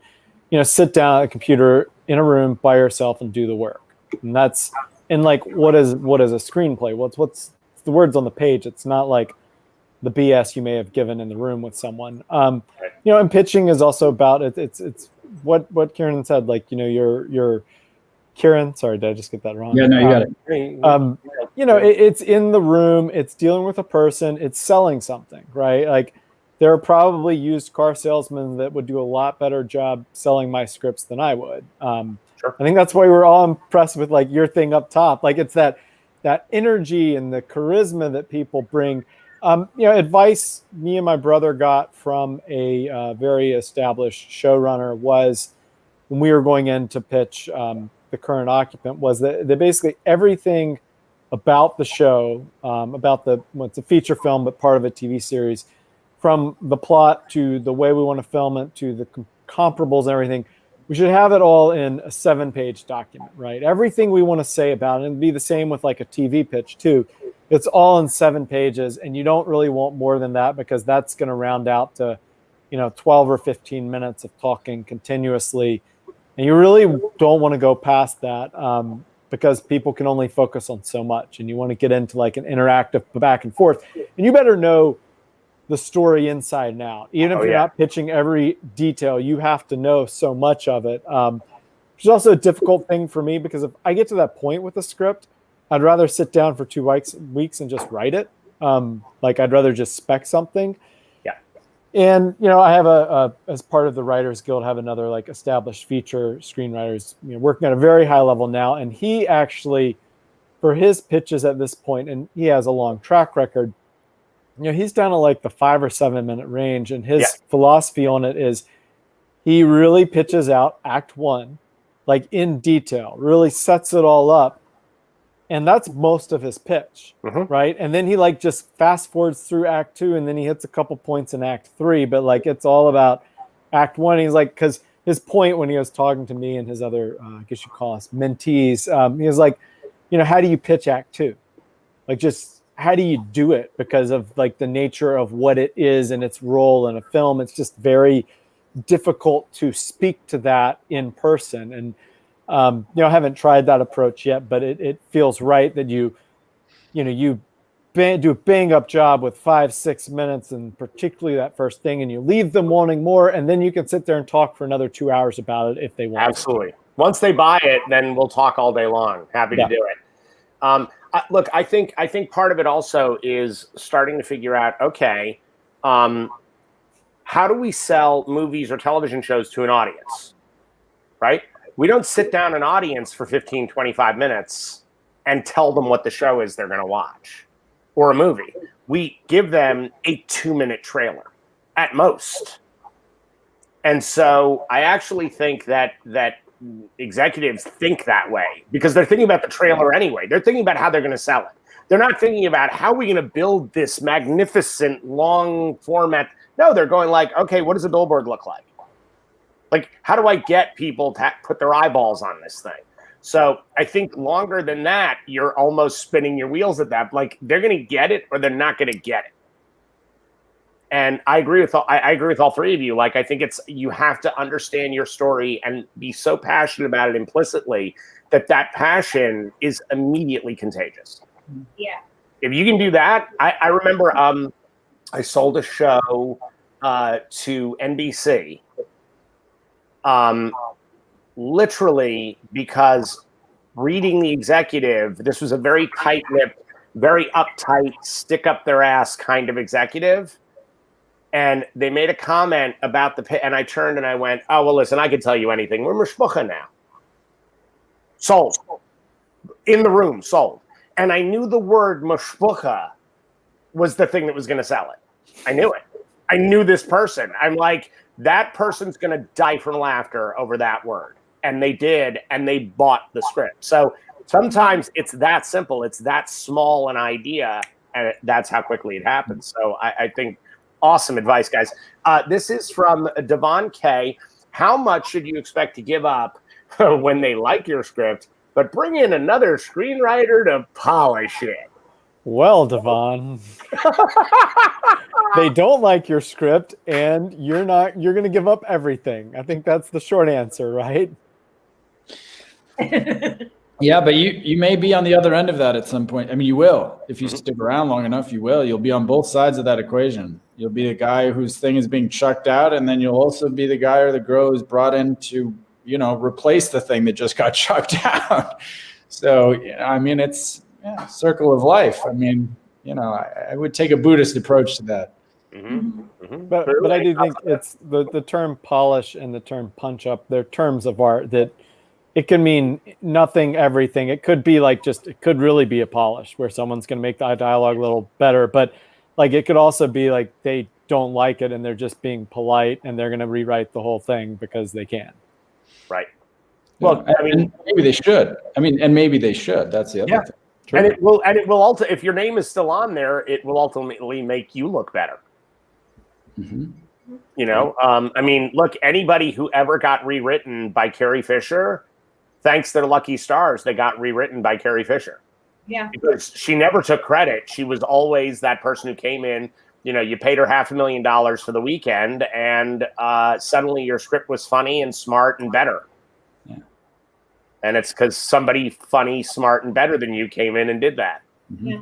sit down at a computer in a room by yourself and do the work. And like, what is a screenplay? What's the words on the page? It's not like the BS you may have given in the room with someone. And pitching is also about it. It's what Kieran said, like, you're Kieran, sorry, did I just get that wrong? Yeah, no, you got it. It's in the room, it's dealing with a person, it's selling something, right? Like, there are probably used car salesmen that would do a lot better job selling my scripts than I would. Sure. I think that's why we're all impressed with like your thing up top. Like, it's that energy and the charisma that people bring. Advice me and my brother got from a very established showrunner was, when we were going in to pitch the current Occupant, was that basically everything about the show, it's a feature film, but part of a TV series, from the plot to the way we want to film it to the comparables and everything, we should have it all in a 7-page document, right? Everything we want to say about it, and it'd be the same with like a TV pitch too. It's all in 7 pages, and you don't really want more than that, because that's going to round out to, 12 or 15 minutes of talking continuously. And you really don't want to go past that, because people can only focus on so much, and you want to get into like an interactive back and forth. And you better know the story inside and out. Even if you're not pitching every detail, you have to know so much of it. Which is also a difficult thing for me, because if I get to that point with a script, I'd rather sit down for 2 weeks and just write it. Like, I'd rather just spec something. Yeah. And, I have as part of the Writers Guild, have another like established feature screenwriters, working at a very high level now. And he actually, for his pitches at this point, and he has a long track record, he's down to like the 5 or 7 minute range. And his philosophy on it is, he really pitches out Act 1, like in detail, really sets it all up. And that's most of his pitch, right? And then he like just fast forwards through Act 2, and then he hits a couple points in Act 3. But like, it's all about Act 1. He's like, because his point when he was talking to me and his other, I guess you call us mentees, he was like, how do you pitch Act 2? Like, just how do you do it because of like the nature of what it is and its role in a film. It's just very difficult to speak to that in person. And I haven't tried that approach yet, but it feels right that you do a bang up job with 5-6 minutes, and particularly that first thing, and you leave them wanting more, and then you can sit there and talk for another 2 hours about it if they want. Absolutely. Once they buy it, then we'll talk all day long. Happy to do it. Look, I think part of it also is starting to figure out, okay, how do we sell movies or television shows to an audience, right? We don't sit down an audience for 15, 25 minutes and tell them what the show is they're going to watch or a movie. We give them a 2-minute trailer at most. And so I actually think that executives think that way because they're thinking about the trailer anyway. They're thinking about how they're going to sell it. They're not thinking about how are we going to build this magnificent long format. No, they're going like, okay, what does a billboard look like? Like, how do I get people to put their eyeballs on this thing? So I think longer than that, you're almost spinning your wheels at that. Like, they're going to get it or they're not going to get it. And I agree with all three of you. Like, I think you have to understand your story and be so passionate about it implicitly that passion is immediately contagious. Yeah. If you can do that, I remember I sold a show to NBC, literally because reading the executive, this was a very tight-lipped, very uptight, stick up their ass kind of executive. And they made a comment about and I turned and I went, oh, well, listen, I can tell you anything. We're mishpucha now. Sold. In the room, sold. And I knew the word mishpucha was the thing that was going to sell it. I knew it. I knew this person. I'm like, that person's going to die from laughter over that word. And they did, and they bought the script. So sometimes it's that simple. It's that small an idea, and that's how quickly it happens. So I think awesome advice, guys. This is from Devon K. How much should you expect to give up when they like your script, but bring in another screenwriter to polish it? Well, Devon, they don't like your script, and you're going to give up everything. I think that's the short answer, right? Yeah, but you may be on the other end of that at some point. I mean, you will. If you stick around long enough, you will. You'll be on both sides of that equation. You'll be the guy whose thing is being chucked out, and then you'll also be the guy or the girl who's brought in to, replace the thing that just got chucked out. So, I mean, it's circle of life. I mean, I would take a Buddhist approach to that. Mm-hmm. Mm-hmm. But I do think it's the term polish and the term punch up. They're terms of art that it can mean nothing, everything. It could be like it could really be a polish where someone's going to make the dialogue a little better. But like it could also be like they don't like it and they're just being polite and they're going to rewrite the whole thing because they can. Right. Well, I mean, maybe they should. Maybe they should. That's the other thing. True. And it will also, if your name is still on there, it will ultimately make you look better. Mm-hmm. Look, anybody who ever got rewritten by Carrie Fisher, thanks to the Lucky Stars, they got rewritten by Carrie Fisher. Yeah. Because she never took credit. She was always that person who came in, you paid her $500,000 for the weekend, and suddenly your script was funny and smart and better. Yeah. And it's because somebody funny, smart, and better than you came in and did that. Yeah.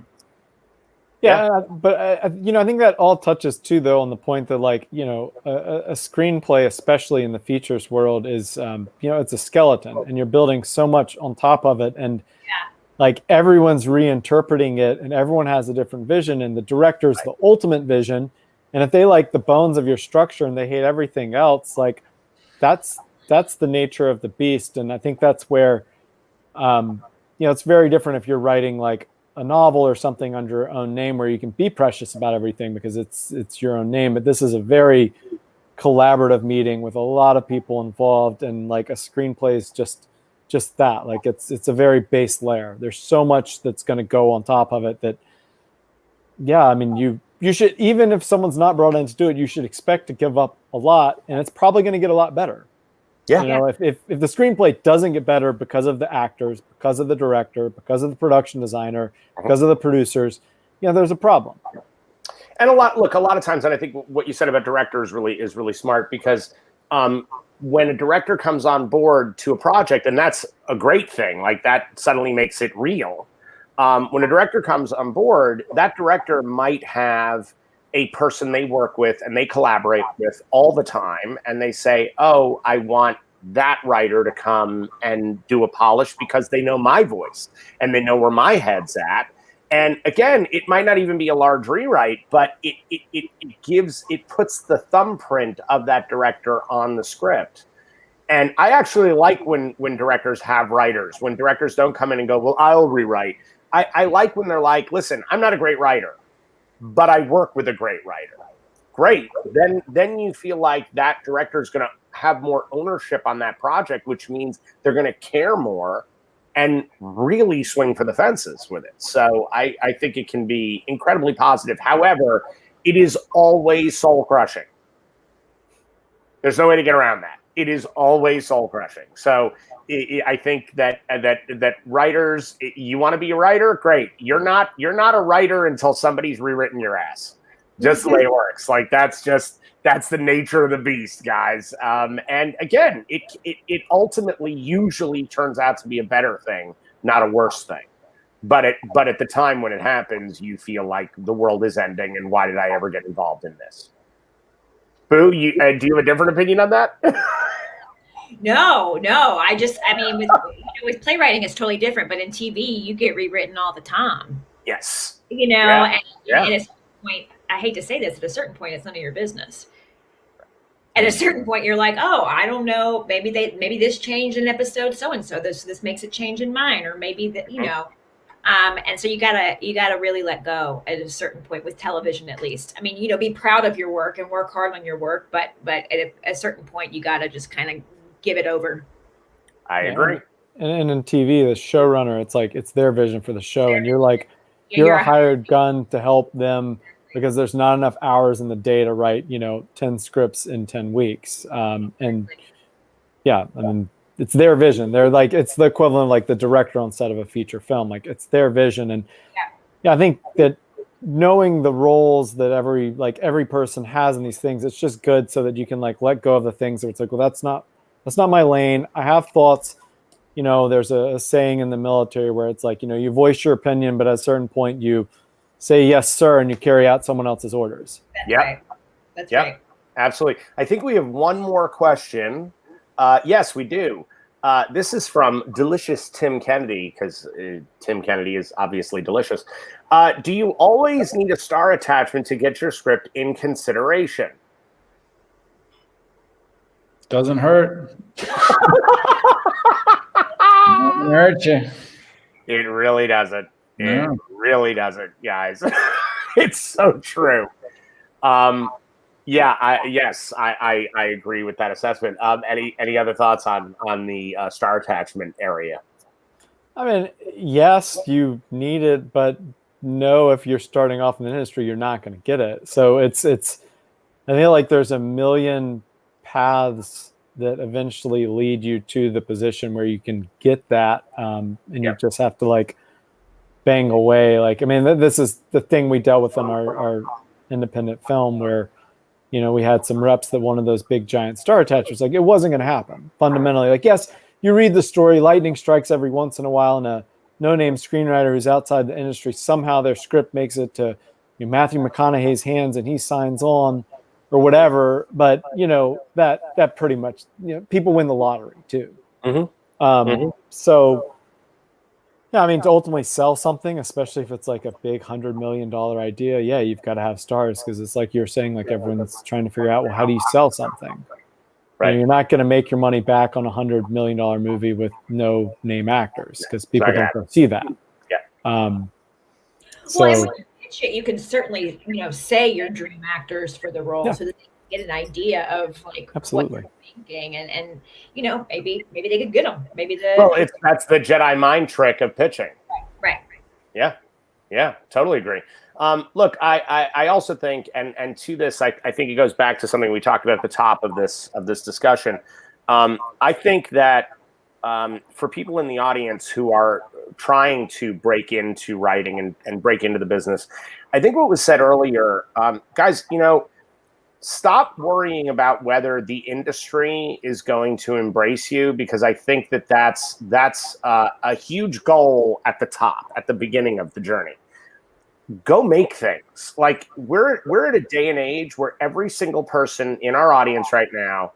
Yeah, but I think that all touches too, though, on the point that a screenplay, especially in the features world, is it's a skeleton, and you're building so much on top of it, and like everyone's reinterpreting it, and everyone has a different vision, and the director's the ultimate vision, and if they like the bones of your structure and they hate everything else, like that's the nature of the beast, and I think that's where it's very different if you're writing like a novel or something under your own name where you can be precious about everything because it's your own name. But this is a very collaborative meeting with a lot of people involved, and like a screenplay is just that. Like it's a very base layer. There's so much that's going to go on top of it that, you should, even if someone's not brought in to do it, you should expect to give up a lot, and it's probably going to get a lot better. Yeah. If the screenplay doesn't get better because of the actors, because of the director, because of the production designer, because of the producers, there's a problem. And a lot of times, and I think what you said about directors is really smart, because when a director comes on board to a project, and that's a great thing, like that suddenly makes it real. When a director comes on board, that director might have a person they work with and they collaborate with all the time, and they say, oh, I want that writer to come and do a polish because they know my voice and they know where my head's at. And again, it might not even be a large rewrite, but it puts the thumbprint of that director on the script. And I actually like when directors have writers, when directors don't come in and go, well, I'll rewrite. I like when they're like, listen, I'm not a great writer, but I work with a great writer. Great. Then you feel like that director is going to have more ownership on that project, which means they're going to care more and really swing for the fences with it. So I think it can be incredibly positive. However, it is always soul crushing. There's no way to get around that. It is always soul crushing. So I think that writers, you want to be a writer, great. You're not a writer until somebody's rewritten your ass. Just the way it works. Like that's the nature of the beast, guys. And again, it ultimately usually turns out to be a better thing, not a worse thing. But at the time when it happens, you feel like the world is ending, and why did I ever get involved in this? Boo, do you have a different opinion on that? No. I mean, with playwriting, it's totally different. But in TV, you get rewritten all the time. Yes. And at a certain point, I hate to say this, at a certain point, it's none of your business. At a certain point, you're like, oh, I don't know, maybe this changed in episode so and so. This makes a change in mine, or maybe that and so you gotta really let go at a certain point with television, at least. I mean, be proud of your work and work hard on your work, but at a certain point, you gotta just kind of give it over. I agree. And in TV, the showrunner, it's like it's their vision for the show, and you're like you're a hired gun to help them, because there's not enough hours in the day to write, 10 scripts in 10 weeks. And yeah, I mean, it's their vision. They're like, it's the equivalent of like the director on set of a feature film. Like it's their vision. And yeah, I think that knowing the roles that every person has in these things, it's just good so that you can like let go of the things that it's like, well, that's not my lane. I have thoughts. There's a saying in the military where it's like, you voice your opinion, but at a certain point you say yes, sir, and you carry out someone else's orders. That's right. Absolutely. I think we have one more question. Yes, we do. This is from Delicious Tim Kennedy, because Tim Kennedy is obviously delicious. Do you always need a star attachment to get your script in consideration? Doesn't hurt. Doesn't hurt you. It really doesn't. Yeah. It really doesn't, guys. It's so true. I agree with that assessment. Any other thoughts on the star attachment area? I mean, yes, you need it, but no, if you're starting off in the industry, you're not going to get it. So it's I feel like there's a million paths that eventually lead you to the position where you can get that, and you just have to like bang away. Like, I mean, this is the thing we dealt with in our independent film, where we had some reps that wanted those big giant star attachments. Like, it wasn't going to happen fundamentally. Like, yes, you read the story, lightning strikes every once in a while, and a no-name screenwriter who's outside the industry, somehow their script makes it to Matthew McConaughey's hands and he signs on or whatever. But that pretty much, people win the lottery too. So yeah, I mean, to ultimately sell something, especially if it's like a big $100 million idea, yeah, you've got to have stars, because it's like you're saying, like everyone's trying to figure out, well, how do you sell something? Right. You're not going to make your money back on a $100 million movie with no name actors, because people don't go see that. Yeah. And when you pitch it, you can certainly say your dream actors for the role, so that they can get an idea of like what they're thinking, and maybe they could get them. Maybe that's the Jedi mind trick of pitching. Right. Yeah, totally agree. Look, I also think, and to this, I think it goes back to something we talked about at the top of this discussion. I think that for people in the audience who are trying to break into writing and break into the business. I think what was said earlier, guys, stop worrying about whether the industry is going to embrace you, because I think that's a huge goal at the top, at the beginning of the journey. Go make things. Like we're at a day and age where every single person in our audience right now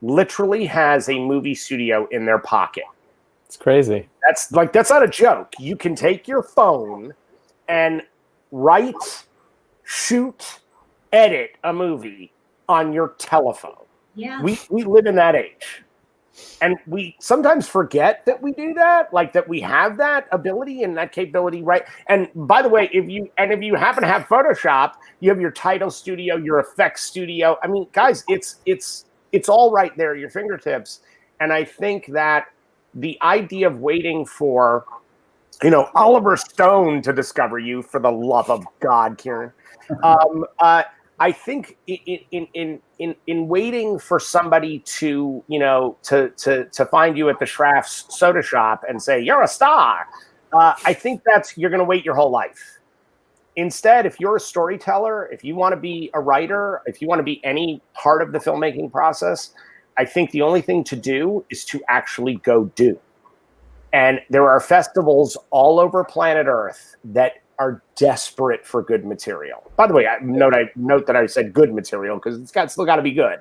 literally has a movie studio in their pocket. It's crazy. That's not a joke. You can take your phone and write, shoot, edit a movie on your telephone. Yeah. We live in that age. And we sometimes forget that we do that, like that we have that ability and that capability, right? And by the way, if you happen to have Photoshop, you have your title studio, your effects studio. I mean, guys, it's all right there at your fingertips. And I think that the idea of waiting for, Oliver Stone to discover you, for the love of God, Kieran. I think in waiting for somebody to find you at the Schraff's soda shop and say you're a star, I think you're going to wait your whole life. Instead, if you're a storyteller, if you want to be a writer, if you want to be any part of the filmmaking process, I think the only thing to do is to actually go do. And there are festivals all over planet Earth that are desperate for good material. By the way, note that I said good material because it's still got to be good.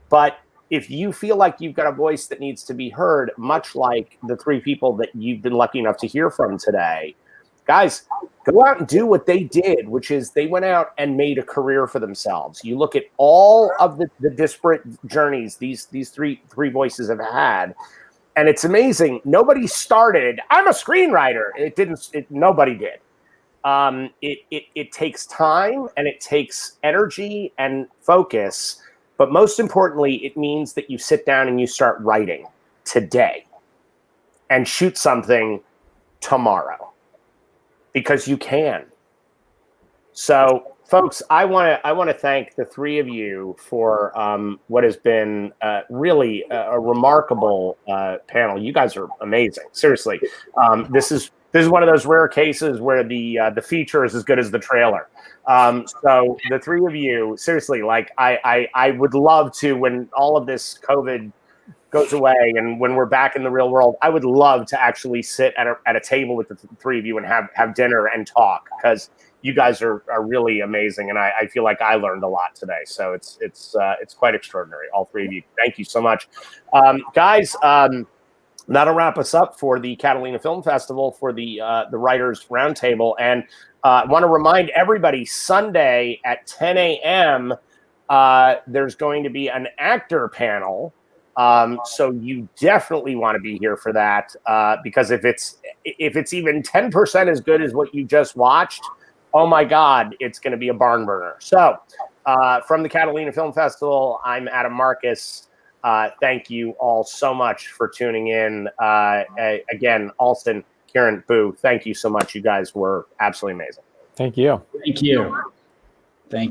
But if you feel like you've got a voice that needs to be heard, much like the three people that you've been lucky enough to hear from today, guys, go out and do what they did, which is they went out and made a career for themselves. You look at all of the disparate journeys these three voices have had, and it's amazing. Nobody started, I'm a screenwriter. Nobody did. It takes time and it takes energy and focus, but most importantly, it means that you sit down and you start writing today and shoot something tomorrow, because you can. So, folks, I want to thank the three of you for what has been really a remarkable panel. You guys are amazing. Seriously, this is one of those rare cases where the feature is as good as the trailer. So the three of you, seriously, like I would love to, when all of this COVID goes away and when we're back in the real world, I would love to actually sit at a table with the three of you and have dinner and talk, because you guys are really amazing, and I feel like I learned a lot today. So it's quite extraordinary, all three of you. Thank you so much, guys. That'll wrap us up for the Catalina Film Festival, for the Writers Roundtable. And I want to remind everybody, Sunday at 10 a.m., there's going to be an actor panel. So you definitely want to be here for that, because if it's even 10% as good as what you just watched, oh my God, it's going to be a barn burner. So from the Catalina Film Festival, I'm Adam Marcus. Thank you all so much for tuning in. Again, Alston, Kieran, Boo, thank you so much. You guys were absolutely amazing. Thank you. Thank you.